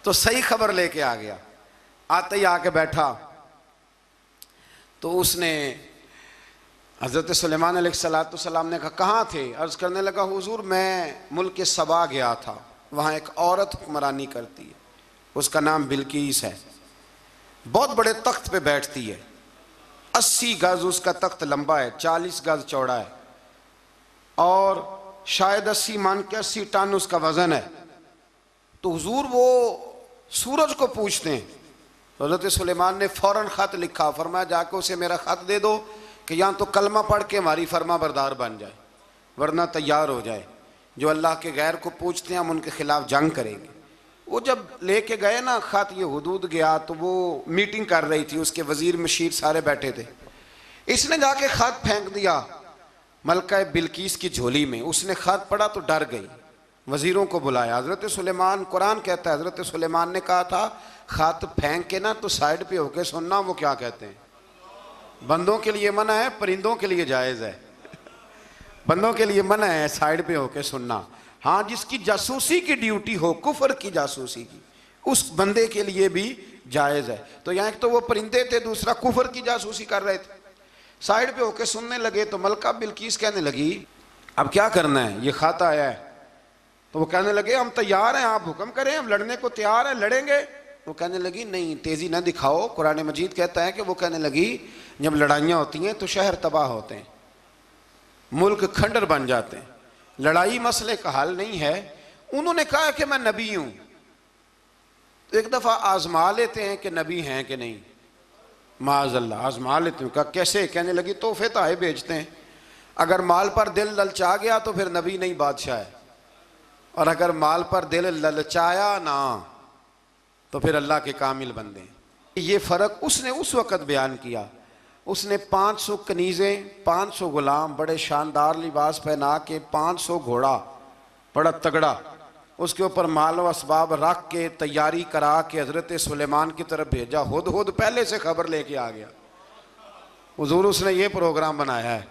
तो सही खबर लेके आ गया। आते ही आके बैठा तो उसने हज़रत सुलेमान अलैहिस्सलाम ने कहा कहाँ थे? अर्ज़ करने लगा हुजूर मैं मुल्क सबा गया था, वहाँ एक औरत हुक्मरानी करती है, उसका नाम बिल्कीस है, बहुत बड़े तख्त पे बैठती है, 80 गज उसका तख्त लंबा है, 40 गज चौड़ा है, और शायद 80 मान के 80 टन उसका वज़न है। तो हुजूर वो सूरज को पूछते हैं। तो हज़रत सुलेमान ने फ़ौरन ख़त लिखा, फरमाया जाके उसे मेरा ख़त दे दो कि यहाँ तो कलमा पढ़ के हमारी फरमा बरदार बन जाए, वरना तैयार हो जाए। जो अल्लाह के गैर को पूछते हैं हम उनके ख़िलाफ़ जंग करेंगे। वो जब लेके गए ना ख़त, ये हुदूद गया तो वो मीटिंग कर रही थी, उसके वज़ीर मशीर सारे बैठे थे। इसने जाके ख़त फेंक दिया मलका बिल्कीस की झोली में। उसने ख़त पढ़ा तो डर गई, वज़ीरों को बुलाया। हज़रत सुलेमान, कुरान कहता है हज़रत सुलेमान ने कहा था ख़त फेंक के ना तो साइड पे होके सुनना वो क्या कहते हैं। बंदों के लिए मना है, परिंदों के लिए जायज़ है। बंदों के लिए मना है साइड पे होके सुनना। हाँ, जिसकी जासूसी की ड्यूटी हो, कुफर की जासूसी की, उस बंदे के लिए भी जायज़ है। तो यहाँ एक तो वो परिंदे थे, दूसरा कुफर की जासूसी कर रहे थे। साइड पे होके सुनने लगे तो मलका बिल्कीस कहने लगी अब क्या करना है, ये खाता आया है। तो वो कहने लगे हम तैयार हैं, आप हुक्म करें, हम लड़ने को तैयार हैं, लड़ेंगे। वो कहने लगी नहीं, तेजी ना दिखाओ, कुरान मजीद कहता है कि वो कहने लगी जब लड़ाइयाँ होती हैं तो शहर तबाह होते हैं, मुल्क खंडर बन जाते हैं, लड़ाई मसले का हल नहीं है। उन्होंने कहा कि मैं नबी हूं, तो एक दफा आजमा लेते हैं कि नबी हैं कि नहीं, माज़अल्लाह आजमा लेते हैं। कहा कैसे? कहने लगी तोहफे तो आए भेजते हैं, अगर माल पर दिल ललचा गया तो फिर नबी नहीं बादशाह है, और अगर माल पर दिल ललचाया ना तो फिर अल्लाह के कामिल बंदे। ये फ़र्क उसने उस वक़्त बयान किया। उसने 500 कनीज़ें, 500 गुलाम, बड़े शानदार लिबास पहना के, 500 घोड़ा बड़ा तगड़ा, उसके ऊपर माल व असबाब रख के तैयारी करा के हज़रत सुलेमान की तरफ भेजा। हुद पहले से खबर लेके आ गया, हुजूर उसने ये प्रोग्राम बनाया है।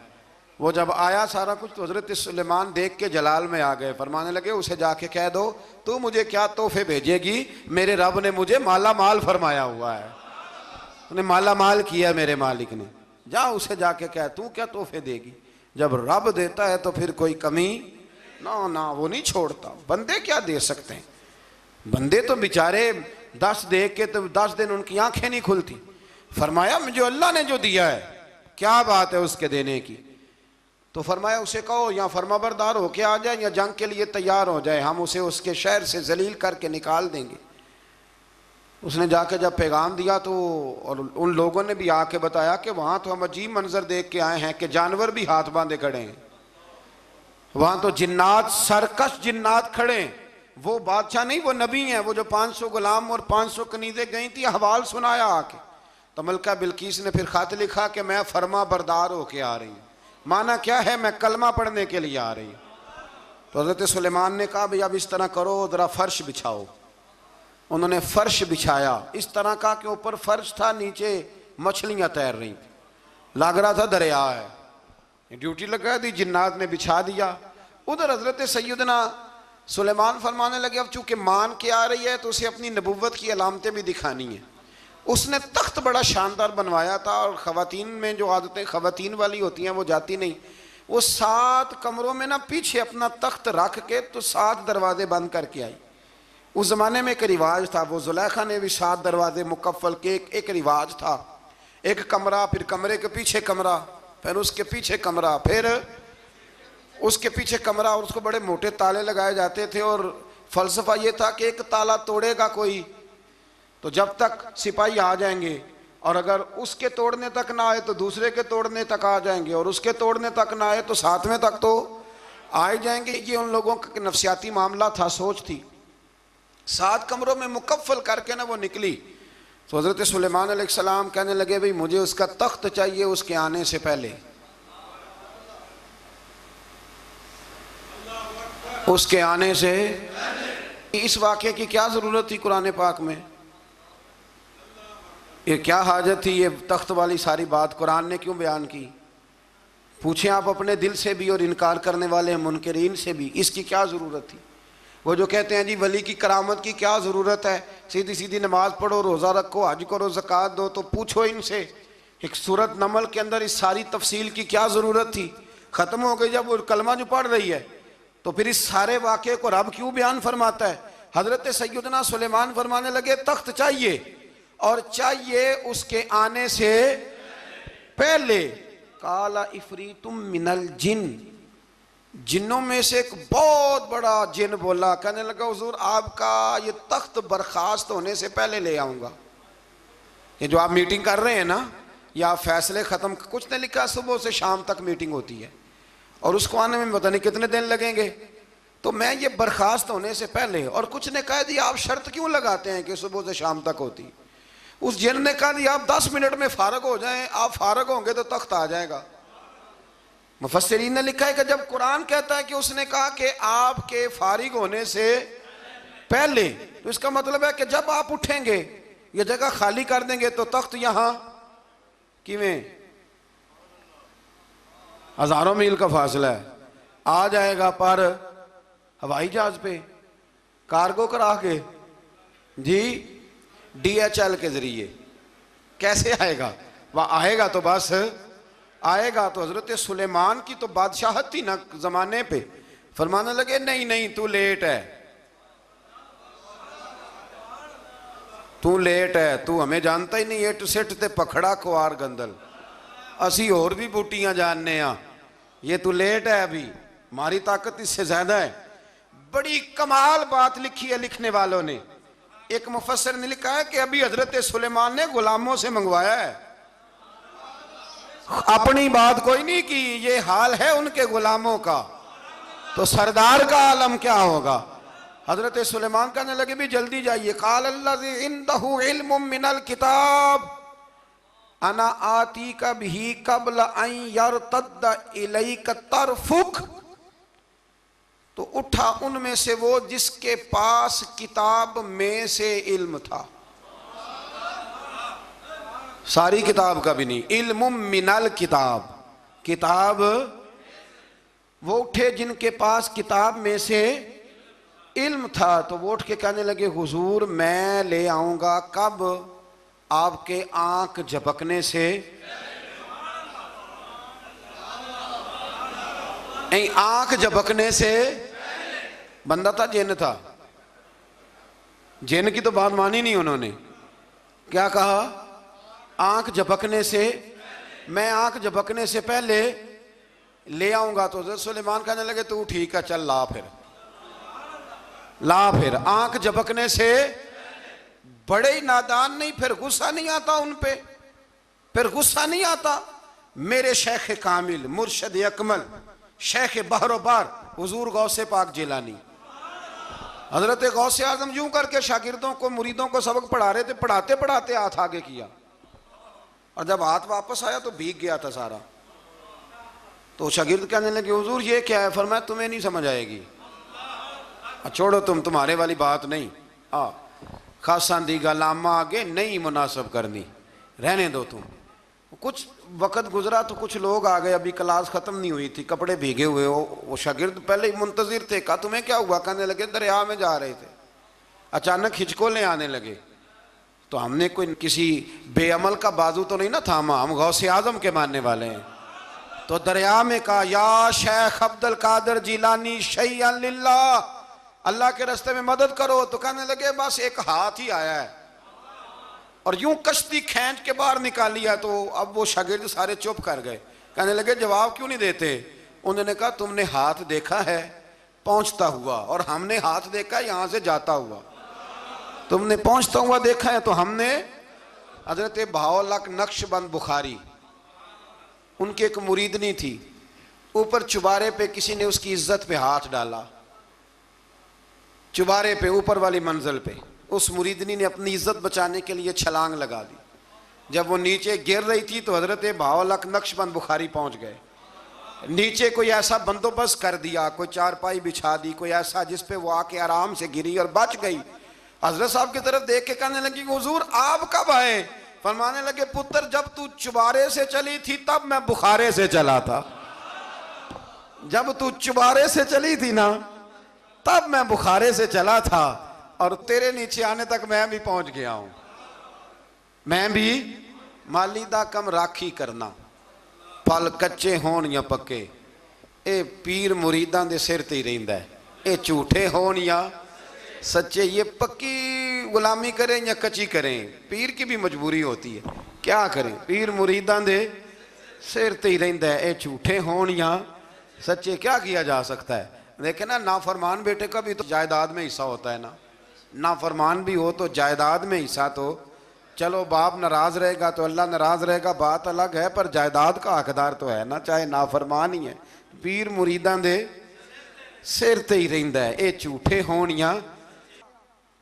वो जब आया सारा कुछ तो हज़रत सुलेमान देख के जलाल में आ गए, फरमाने लगे उसे जाके कह दो तू मुझे क्या तोहफे भेजेगी, मेरे रब ने मुझे माला माल फरमाया हुआ है, उन्हें माला माल किया मेरे मालिक ने, जा उसे जाके कह तू क्या तोहफे देगी। जब रब देता है तो फिर कोई कमी ना वो नहीं छोड़ता। बंदे क्या दे सकते हैं, बंदे तो बेचारे 10 देख के तो 10 दिन उनकी आंखें नहीं खुलती। फरमाया मुझे अल्लाह ने जो दिया है क्या बात है उसके देने की। तो फरमाया उसे कहो या फरमाबरदार होके आ जाए या जंग के लिए तैयार हो जाए, हम उसे उसके शहर से जलील करके निकाल देंगे। उसने जाके जब पैगाम दिया तो और उन लोगों ने भी आके बताया कि वहाँ तो हम अजीब मंजर देख के आए हैं कि जानवर भी हाथ बांधे खड़े हैं, वहाँ तो जिन्नात, सरकश जिन्नात खड़े हैं। वो बादशाह नहीं, वो नबी हैं, वो जो 500 गुलाम और 500 कनीज़ें गई थी, हवाल सुनाया आके। तो मलका बिल्कीस ने फिर खत लिखा कि मैं फरमा बरदार होके आ रही हूँ। माना क्या है, मैं कलमा पढ़ने के लिए आ रही हूँ। तो हज़रत सुलेमान ने कहा भाई अब इस तरह करो, ज़रा फर्श बिछाओ। उन्होंने फर्श बिछाया, इस तरह का कि ऊपर फर्श था, नीचे मछलियाँ तैर रही थी, लग रहा था दरिया है। ड्यूटी लगा दी, जिन्नात ने बिछा दिया। उधर हज़रत सैयदना सुलेमान फरमाने लगे अब चूंकि मान के आ रही है तो उसे अपनी नबुव्वत की अलामतें भी दिखानी है। उसने तख्त बड़ा शानदार बनवाया था, और ख़वातीन में जो आदतें ख़वातीन वाली होती हैं वो जाती नहीं। वो 7 कमरों में ना पीछे अपना तख्त रख के तो 7 दरवाजे बंद करके आई। उस ज़माने में एक रिवाज था, वो जुलेखा ने भी 7 दरवाजे मुकफ़ल के एक रिवाज था। एक कमरा, फिर कमरे के पीछे कमरा, फिर उसके पीछे कमरा, फिर उसके पीछे कमरा, और उसको बड़े मोटे ताले लगाए जाते थे। और फ़लसफ़ा ये था कि एक ताला तोड़ेगा कोई तो जब तक सिपाही आ जाएंगे, और अगर उसके तोड़ने तक ना आए तो दूसरे के तोड़ने तक आ जाएंगे, और उसके तोड़ने तक ना आए तो 7वें तक तो आ ही जाएंगे। ये उन लोगों का नफसियाती मामला था, सोच थी। 7 कमरों में मुकफ़ल करके ना वो निकली। तो हज़रत सुलेमान अलैहिस्सलाम कहने लगे भाई मुझे उसका तख्त चाहिए उसके आने से पहले, उसके आने से। इस वाक़े की क्या ज़रूरत थी कुरान पाक में, ये क्या हाजत थी, ये तख्त वाली सारी बात कुरान ने क्यों बयान की? पूछें आप अपने दिल से भी और इनकार करने वाले मुनकरीन से भी, इसकी क्या ज़रूरत थी? वो जो कहते हैं जी वली की करामत की क्या ज़रूरत है, सीधी सीधी नमाज पढ़ो, रोज़ा रखो, हज करो, ज़कात दो, तो पूछो इनसे एक सूरत नमल के अंदर इस सारी तफसील की क्या ज़रूरत थी? ख़त्म हो गई जब वो कलमा जो पढ़ रही है, तो फिर इस सारे वाक़े को रब क्यों बयान फरमाता है? हज़रत सैयदना सुलेमान फरमाने लगे तख्त चाहिए, और चाहिए उसके आने से पहले। काला इफरीतुम मिनल जिन, जिन्नों में से एक बहुत बड़ा जिन बोला, कहने लगा हुजूर आपका ये तख्त बर्खास्त होने से पहले ले आऊँगा। ये जो आप मीटिंग कर रहे हैं ना, या फैसले ख़त्म, कुछ ने लिखा सुबह से शाम तक मीटिंग होती है और उसको आने में पता नहीं कितने दिन लगेंगे, तो मैं ये बर्खास्त होने से पहले। और कुछ ने कह दिया आप शर्त क्यों लगाते हैं कि सुबह से शाम तक होती? उस जिन ने कहा दिया आप 10 मिनट में फारग हो जाएं, आप फारग होंगे तो तख्त आ जाएगा। मुफस्सिरीन ने लिखा है कि जब कुरान कहता है कि उसने कहा कि आपके फारिग होने से पहले, तो इसका मतलब है कि जब आप उठेंगे, ये जगह खाली कर देंगे तो तख्त यहां किवें, हजारों मील का फासला है, आ जाएगा। पर हवाई जहाज पे कार्गो करा के जी, DHL के जरिए। कैसे आएगा? वह आएगा तो बस आएगा तो हजरत सुलेमान की तो बादशाहत थी ना जमाने पे। फरमाने लगे नहीं नहीं तू लेट है, तू लेट है, तू हमें जानता ही नहीं। एट सेट ते पखड़ा कुआर गंदल, असी और भी बूटियां जानने आ, ये तू लेट है, अभी हमारी ताकत इससे ज्यादा है। बड़ी कमाल बात लिखी है लिखने वालों ने। एक मुफस्सिर ने लिखा है कि अभी हजरत सुलेमान ने गुलामों से मंगवाया है, अपनी बात कोई नहीं की। ये हाल है उनके गुलामों का, तो सरदार का आलम क्या होगा। हजरत सुलेमान कहने लगे भी जल्दी जाइए। काल अल्लज़ी इंदहु इल्मुम मिनल किताब अना आती का भी कबल अन यरतद्द इलैका तरफुक। तो उठा उनमें से वो जिसके पास किताब में से इल्म था, सारी किताब का भी नहीं, इल्मुम मिनल किताब, किताब। वो उठे जिनके पास किताब में से इल्म था, तो वो उठ के कहने लगे हुजूर मैं ले आऊंगा कब? आपके आंख झपकने से, नहीं आंख झपकने से। बंदा था जिन था, जिन की तो बात मानी नहीं उन्होंने। क्या कहा? आंख झपकने से, मैं आंख झपकने से पहले ले आऊंगा। तो हज़रत सुलेमान कहने लगे तू ठीक है चल ला फिर, ला फिर। आंख झपकने से बड़े ही नादान नहीं, फिर गुस्सा नहीं आता उन पे, फिर गुस्सा नहीं आता। मेरे शेख कामिल मुर्शद अकमल शेख बहरोबार हुजूर गौसे पाक जिलानी हजरत गौसे आजम यूं करके शागिर्दों को मुरीदों को सबक पढ़ा रहे थे। पढ़ाते पढ़ाते हाथ आगे किया और जब हाथ वापस आया तो भीग गया था सारा। तो शागिर्द कहने लगे हुजूर ये क्या है? फरमाया तुम्हें नहीं समझ आएगी, छोड़ो तुम्हारे वाली बात नहीं। खासा दी गल आमा आगे नहीं मुनासब करनी, रहने दो तुम। कुछ वक़्त गुजरा तो कुछ लोग आ गए, अभी क्लास ख़त्म नहीं हुई थी, कपड़े भीगे हुए हो। वो शागिर्द पहले ही मुंतजिर थे। कहा तुम्हें क्या हुआ? कहने लगे दरिया में जा रहे थे, अचानक हिचकोले आने लगे। तो हमने कोई किसी बेअमल का बाजू तो नहीं ना थामा, हम गौसे आजम के मानने वाले हैं। तो दरिया में कहा या शेख अब्दुल कादिर जिलानी शैय्यन लिल्लाह, अल्लाह के रास्ते में मदद करो। तो कहने लगे बस एक हाथ ही आया है, और यूं कश्ती खींच के बाहर निकाली है। तो अब वो शागिर्द सारे चुप कर गए, कहने लगे जवाब क्यों नहीं देते? उन्होंने कहा तुमने हाथ देखा है पहुंचता हुआ, और हमने हाथ देखा यहां से जाता हुआ। तुमने पहुंचता हुआ देखा है, तो हमने हजरत बहाउल्लाह नक्शबंद बुखारी, उनकी एक मुरीदनी थी, ऊपर चुबारे पे किसी ने उसकी इज्जत पे हाथ डाला, चुबारे पे ऊपर वाली मंजिल पे। उस मुरीदनी ने अपनी इज्जत बचाने के लिए छलांग लगा दी। जब वो नीचे गिर रही थी तो हजरत बहाउल्लाह नक्शबंद बुखारी पहुंच गए। नीचे कोई ऐसा बंदोबस्त कर दिया, कोई चारपाई बिछा दी, कोई ऐसा जिस पे वो आके आराम से गिरी और बच गई। हजरत साहब की तरफ देख के कहने लगी हुजूर आप कब आए? फरमाने लगे पुत्र जब तू चुबारे से चली थी तब मैं बुखारे से चला था, जब तू चुबारे से चली थी ना तब मैं बुखारे से चला था, और तेरे नीचे आने तक मैं भी पहुंच गया हूं। मैं भी माली दा कम राखी करना, पल कच्चे होण या पक्के, ये पीर मुरीदां दे सिर ते ही रहिंदा है। ये झूठे होण या सच्चे, ये पक्की गुलामी करें या कच्ची करें, पीर की भी मजबूरी होती है। क्या करें, पीर मुरीदां दे सिर ते ही रहिंदा है। ये झूठे होण या सच्चे, क्या किया जा सकता है? देखे ना, नाफरमान बेटे का भी तो जायदाद में हिस्सा होता है ना। नाफरमान भी हो तो जायदाद में हिस्सा, तो चलो बाप नाराज रहेगा तो अल्लाह नाराज रहेगा, बात अलग है, पर जायदाद का हकदार तो है ना, चाहे नाफरमान ही है। पीर मुरीदां दे सिर ते ही रहिंदा है, ये झूठे होण या।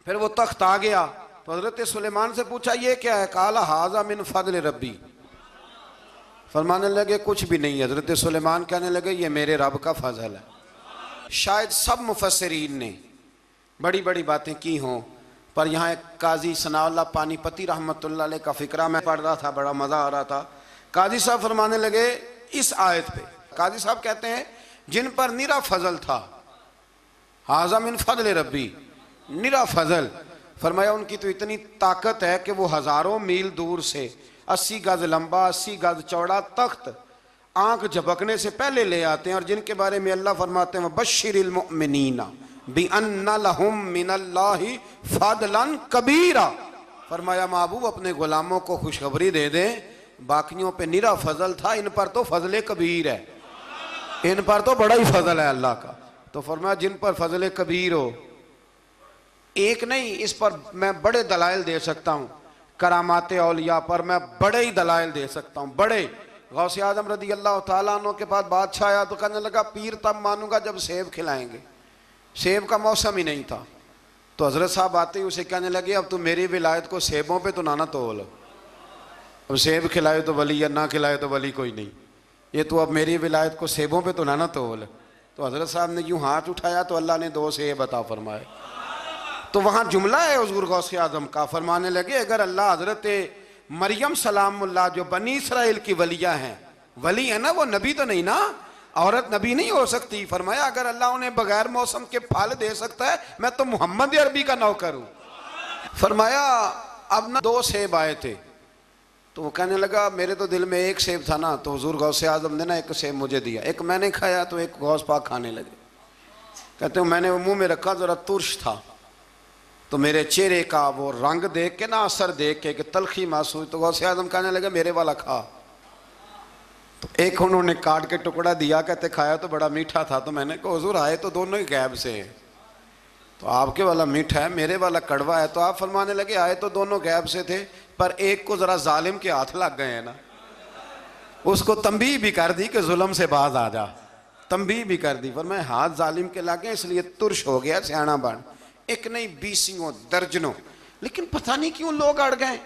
फिर वो तख्त आ गया तो हजरत सुलेमान से पूछा ये क्या है? काला हाजा मिन फजल रब्बी। फरमाने लगे कुछ भी नहीं। हजरत सुलेमान कहने लगे ये मेरे रब का फजल है। शायद सब मुफस्सिरीन ने बड़ी बड़ी बातें की हों, पर यहाँ एक काजी सनाउल्लाह पानीपती रहमतुल्लाह अलैह का फिक्रा मैं पढ़ रहा था, बड़ा मज़ा आ रहा था। काजी साहब फरमाने लगे इस आयत पे, काजी साहब कहते हैं जिन पर निरा फजल था हाज़ा मिन फज़ल रब्बी, निरा फजल। फरमाया उनकी तो इतनी ताकत है कि वो हज़ारों मील दूर से 80 गज लंबा 80 गज चौड़ा तख्त आंख झपकने से पहले ले आते हैं, और जिनके बारे में अल्लाह फरमाते हैं बश्शिरिल मुमिनीना बिअन्ना लहुम मिनल्लाहि फदलन कबीरा। फरमाया महबूब अपने गुलामों को खुशखबरी दे दें, बाकियों पे निरा फजल था, इन पर तो फजल कबीर है, इन पर तो बड़ा ही फजल है अल्लाह का। तो फरमाया जिन पर फजल कबीर हो, एक नहीं, इस पर मैं बड़े दलाइल दे सकता हूँ, करामात औलिया पर मैं बड़े ही दलाइल दे सकता हूँ, बड़े। गौसे आजम रदी अल्लाह तआला अन्हु के पास बादशाह आया तो कहने लगा पीर तब मानूंगा जब सेब खिलाएंगे। सेब का मौसम ही नहीं था, तो हजरत साहब आते ही उसे कहने लगे अब तू मेरी विलायत को सेबों पे तो ना तोल, अब सेब खिलाए तो वली या ना खिलाए तो वली कोई नहीं, ये तो अब मेरी विलायत को सेबों पे तो ना तोल। तो हजरत साहब ने यूँ हाथ उठाया तो अल्लाह ने 2 सेब अता फरमाए। तो वहाँ जुमला है हुज़ूर गौसे आज़म का, फरमाने लगे अगर अल्लाह हजरत मरियम सलामुल्लाह जो बनी इसराइल की वलिया हैं, वली है ना, वो नबी तो नहीं ना, औरत नबी नहीं हो सकती। फरमाया अगर अल्लाह उन्हें बगैर मौसम के फल दे सकता है, मैं तो मोहम्मद अरबी का नौकर हूँ। फरमाया अब ना 2 सेब आए थे, तो वो कहने लगा मेरे तो दिल में 1 सेब था ना, तो हुज़ूर गौसे आज़म ने ना 1 सेब मुझे दिया, 1 मैंने खाया तो 1 गौस पाक खाने लगे। कहते हो मैंने वो मुँह में रखा, ज़रा तुर्श था, तो मेरे चेहरे का वो रंग देख के ना, असर देख के कि तलखी महसूस, तो गौसे आज़म कहने लगे मेरे वाला खा। तो 1 उन्होंने काट के टुकड़ा दिया, कहते खाया तो बड़ा मीठा था। तो मैंने कहा हुज़ूर आए तो दोनों ही गैब से हैं, तो आपके वाला मीठा है मेरे वाला कड़वा है। तो आप फरमाने लगे आए तो दोनों गैब से थे, पर एक को ज़रा जालिम के हाथ लग गए हैं ना, उसको तंबीह भी कर दी कि जुल्म से बाज आ जा, तंबीह भी कर दी। पर मैं हाथ जालिम के लगे इसलिए तुर्श हो गया, सियाना बन। 1 नहीं 20 दर्जनों, लेकिन पता नहीं क्यों लोग अड़ गए,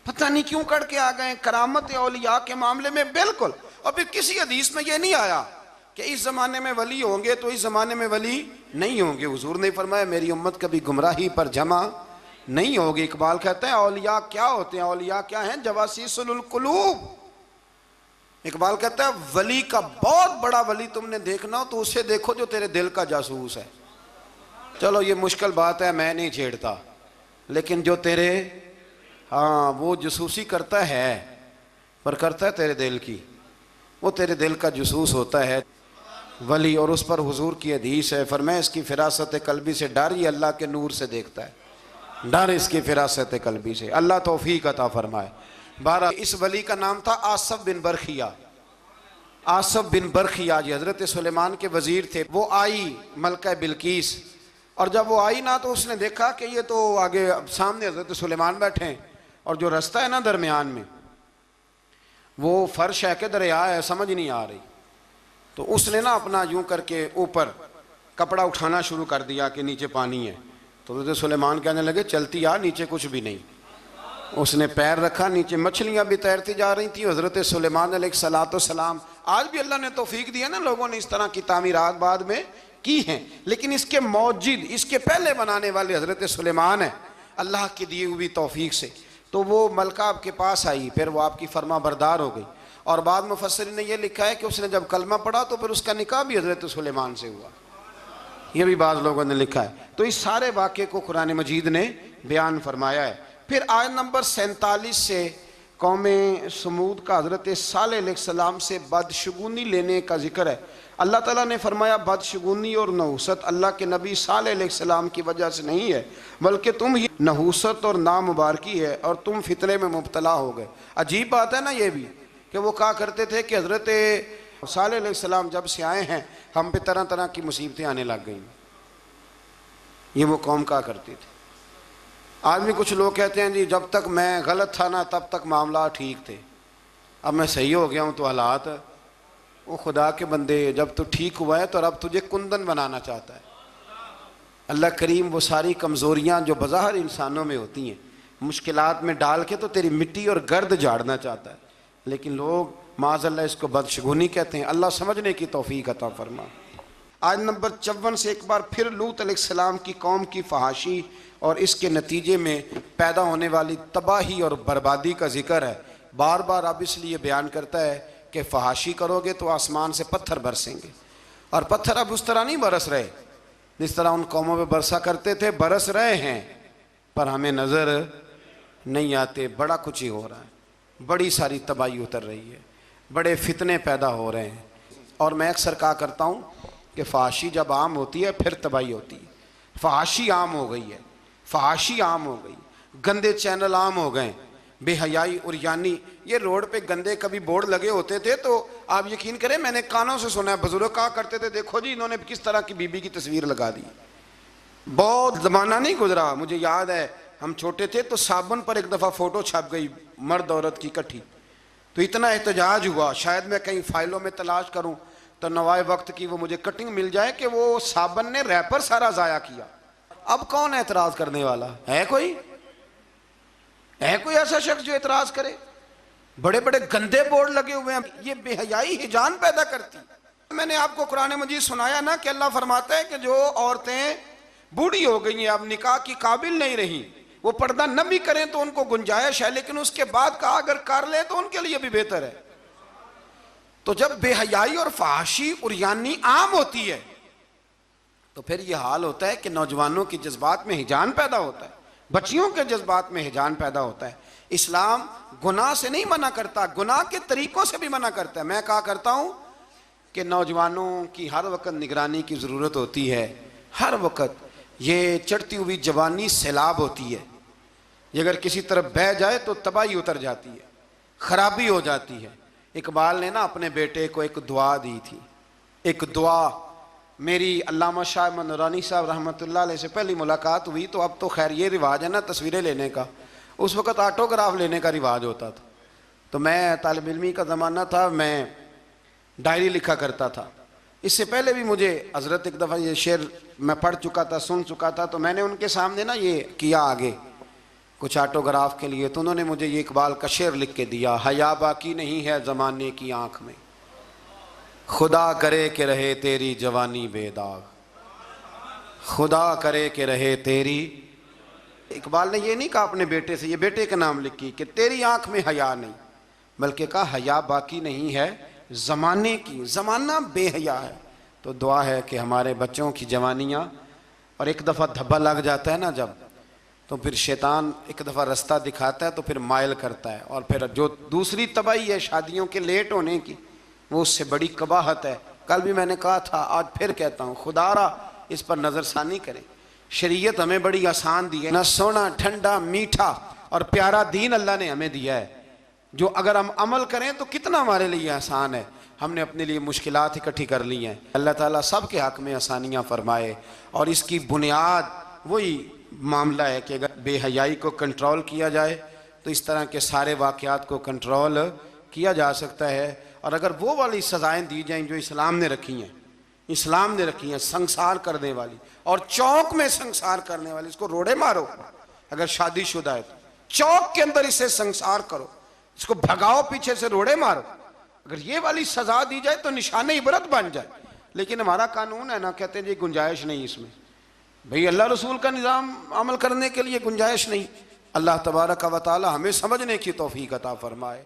पता नहीं क्यों कड़ के आ गए करामत औलिया के मामले में बिल्कुल। और फिर किसी हदीस में ये नहीं आया कि इस ज़माने में वली होंगे तो इस ज़माने में वली नहीं होंगे। हुजूर ने फरमाया मेरी उम्मत कभी गुमराही पर जमा नहीं होगी। इकबाल कहते हैं औलिया क्या होते हैं, औलिया क्या हैं, जवासीसुल कुलूब। इकबाल कहता है वली का बहुत बड़ा वली तुमने देखना हो तो उसे देखो जो तेरे दिल का जासूस है। चलो ये मुश्किल बात है, मैं नहीं छेड़ता, लेकिन जो तेरे हाँ वो जासूसी करता है, पर करता है तेरे दिल की, वो तेरे दिल का जासूस होता है वली। और उस पर हुजूर की हदीस है, फरमाया इसकी फिरासत कल्बी से डर, ये अल्लाह के नूर से देखता है, डर इसकी फिरासत कल्बी से, अल्लाह तौफीक अता फरमाए। 12 इस वली का नाम था आसफ बिन बरखिया। आसफ बिन बरखिया जी हज़रत सुलेमान के वज़ीर थे। वो आई मलका बिल्कीस, और जब वो आई ना तो उसने देखा कि ये तो आगे सामने हज़रत सुलेमान बैठे हैं, और जो रास्ता है ना दरमियान में वो फर्श है कि दरिया है समझ नहीं आ रही। तो उसने ना अपना यूं करके ऊपर कपड़ा उठाना शुरू कर दिया कि नीचे पानी है। तो हज़रत सुलेमान कहने लगे चलती आ, नीचे कुछ भी नहीं। उसने पैर रखा, नीचे मछलियां भी तैरती जा रही थी। हज़रत सुलेमान अलैहिस्सलाम, आज भी अल्लाह ने तौफीक दिया ना, लोगों ने इस तरह की तामीरात बाद में की हैं, लेकिन इसके मौजिद इसके पहले बनाने वाले हज़रत सुलेमान है अल्लाह की दी हुई तौफीक से। तो वो मलका आपके पास आई, फिर वो आपकी फरमा बरदार हो गई, और बाद मुफस्सिरीन ने यह लिखा है कि उसने जब कलमा पढ़ा तो फिर उसका निकाह भी हज़रत सुलेमान से हुआ, ये भी बाद लोगों ने लिखा है। तो इस सारे वाक़े को कुरान मजीद ने बयान फरमाया है। फिर आयत नंबर 47 से कौम समूद का हज़रत सालेह अलैहिस्सलाम से बदशगुनी लेने का जिक्र है। अल्लाह ताला ने फरमाया बदशगुनी और नहूसत अल्लाह के नबी सालेह अलैहिस्सलाम की वजह से नहीं है, बल्कि तुम ही नहूसत और नामुबारकी है और तुम फितने में मुब्तला हो गए। अजीब बात है ना ये भी कि वो कहा करते थे कि हज़रत सालेह अलैहिस्सलाम जब से आए हैं हम पे तरह तरह की मुसीबतें आने लग गई। ये वो कौम कहा करती थी। आज भी कुछ लोग कहते हैं जी जब तक मैं गलत था ना तब तक मामला ठीक थे, अब मैं सही हो गया हूँ तो हालात। वो खुदा के बंदे, जब तू ठीक हुआ है तो रब तुझे कुंदन बनाना चाहता है। अल्लाह करीम वो सारी कमज़ोरियाँ जो बज़ाहिर इंसानों में होती हैं मुश्किलात में डाल के तो तेरी मिट्टी और गर्द झाड़ना चाहता है, लेकिन लोग माज़अल्लाह इसको बदशगुनी कहते हैं। अल्लाह समझने की तौफीक अता फरमा। आज नंबर 54 से एक बार फिर लूत अलैहिस्सलाम की कौम की फहाशी और इसके नतीजे में पैदा होने वाली तबाही और बर्बादी का जिक्र है। बार बार अब इसलिए बयान करता है कि फहाशी करोगे तो आसमान से पत्थर बरसेंगे, और पत्थर अब उस तरह नहीं बरस रहे जिस तरह उन कौमों पे बरसा करते थे, बरस रहे हैं पर हमें नज़र नहीं आते। बड़ा कुछ ही हो रहा है, बड़ी सारी तबाही उतर रही है, बड़े फितने पैदा हो रहे हैं। और मैं अक्सर कहा करता हूँ कि फहाशी जब आम होती है फिर तबाही होती है। फहाशी आम हो गई है, फहाशी आम हो गई, गंदे चैनल आम हो गए, बेहयाई और यानी ये रोड पे गंदे कभी बोर्ड लगे होते थे तो आप यकीन करें मैंने कानों से सुना है, बुजुर्ग कहा करते थे देखो जी इन्होंने किस तरह की बीबी की तस्वीर लगा दी। बहुत ज़माना नहीं गुजरा, मुझे याद है हम छोटे थे तो साबुन पर एक दफ़ा फ़ोटो छप गई मर्द औरत की इकट्ठी, तो इतना एहतजाज हुआ, शायद मैं कहीं फाइलों में तलाश करूं तो नवाए वक्त की वो मुझे कटिंग मिल जाए कि वो साबुन ने रैपर सारा ज़ाया किया। अब कौन एतराज़ करने वाला है? कोई ऐसा शख्स जो एतराज़ करे? बड़े बड़े गंदे बोर्ड लगे हुए हैं, ये बेहयाई हिजान पैदा करती। मैंने आपको कुरान मजीद सुनाया ना कि अल्लाह फरमाता है कि जो औरतें बूढ़ी हो गई हैं, अब निकाह की काबिल नहीं रही, वो पर्दा न भी करें तो उनको गुंजाइश है, लेकिन उसके बाद का अगर कर ले तो उनके लिए भी बेहतर है। तो जब बेहयाई और फहाशी और यानी आम होती है तो फिर यह हाल होता है कि नौजवानों के जज्बात में हिजान पैदा होता है, बच्चियों के जज्बात में हिजान पैदा होता है। इस्लाम गुनाह से नहीं मना करता, गुनाह के तरीकों से भी मना करता है। मैं कहा करता हूं कि नौजवानों की हर वक्त निगरानी की ज़रूरत होती है, हर वक्त। ये चढ़ती हुई जवानी सैलाब होती है, ये अगर किसी तरफ बह जाए तो तबाही उतर जाती है, खराबी हो जाती है। इकबाल ने ना अपने बेटे को एक दुआ दी थी, एक दुआ। मेरी अल्लामा शाह नूरानी साहब रहमतुल्लाह अलैह से पहली मुलाकात हुई तो अब तो खैर ये रिवाज है ना तस्वीरें लेने का, उस वक़्त ऑटोग्राफ लेने का रिवाज होता था। तो मैं तालिब इल्मी का ज़माना था, मैं डायरी लिखा करता था। इससे पहले भी मुझे हज़रत एक दफ़ा ये शेर मैं पढ़ चुका था, सुन चुका था, तो मैंने उनके सामने ना ये किया आगे कुछ ऑटोग्राफ के लिए, तो उन्होंने मुझे ये इकबाल का शेर लिख के दिया, हया बाकी नहीं है ज़माने की आँख में, खुदा करे कि रहे तेरी जवानी बेदाग, खुदा करे कि रहे तेरी। इकबाल ने ये नहीं कहा अपने बेटे से, ये बेटे का नाम लिखी कि तेरी आँख में हया नहीं, बल्कि कहा हया बाकी नहीं है ज़माने की, ज़माना बेहया है। तो दुआ है कि हमारे बच्चों की जवानियाँ, और एक दफ़ा धब्बा लग जाता है ना जब, तो फिर शैतान एक दफ़ा रास्ता दिखाता है तो फिर मायल करता है, और फिर जो दूसरी तबाही है शादियों के लेट होने की, वो उससे बड़ी कबाहत है। कल भी मैंने कहा था, आज फिर कहता हूँ, खुदारा इस पर नज़रसानी करें। शरीयत हमें बड़ी आसान दी है ना, सोना ठंडा मीठा और प्यारा दीन अल्लाह ने हमें दिया है, जो अगर हम अमल करें तो कितना हमारे लिए आसान है। हमने अपने लिए मुश्किलात इकट्ठी कर ली हैं। अल्लाह ताला सब के हक़ में आसानियाँ फरमाए। और इसकी बुनियाद वही मामला है कि अगर बेहयाई को कंट्रोल किया जाए तो इस तरह के सारे वाक़यात को कंट्रोल किया जा सकता है। और अगर वो वाली सज़ाएँ दी जाएँ जो इस्लाम ने रखी हैं, इस्लाम ने रखी हैं, संसार करने वाली और चौक में संसार करने वाली, इसको रोड़े मारो। अगर शादीशुदा है तो चौक के अंदर इसे संसार करो, इसको भगाओ, पीछे से रोड़े मारो। अगर ये वाली सजा दी जाए तो निशान इबरत बन जाए। लेकिन हमारा कानून है ना, कहते हैं जी गुंजाइश नहीं इसमें, भाई अल्लाह रसूल का निज़ाम अमल करने के लिए गुंजाइश नहीं। अल्लाह तबारक व तआला हमें समझने की तौफीक अता फरमाए।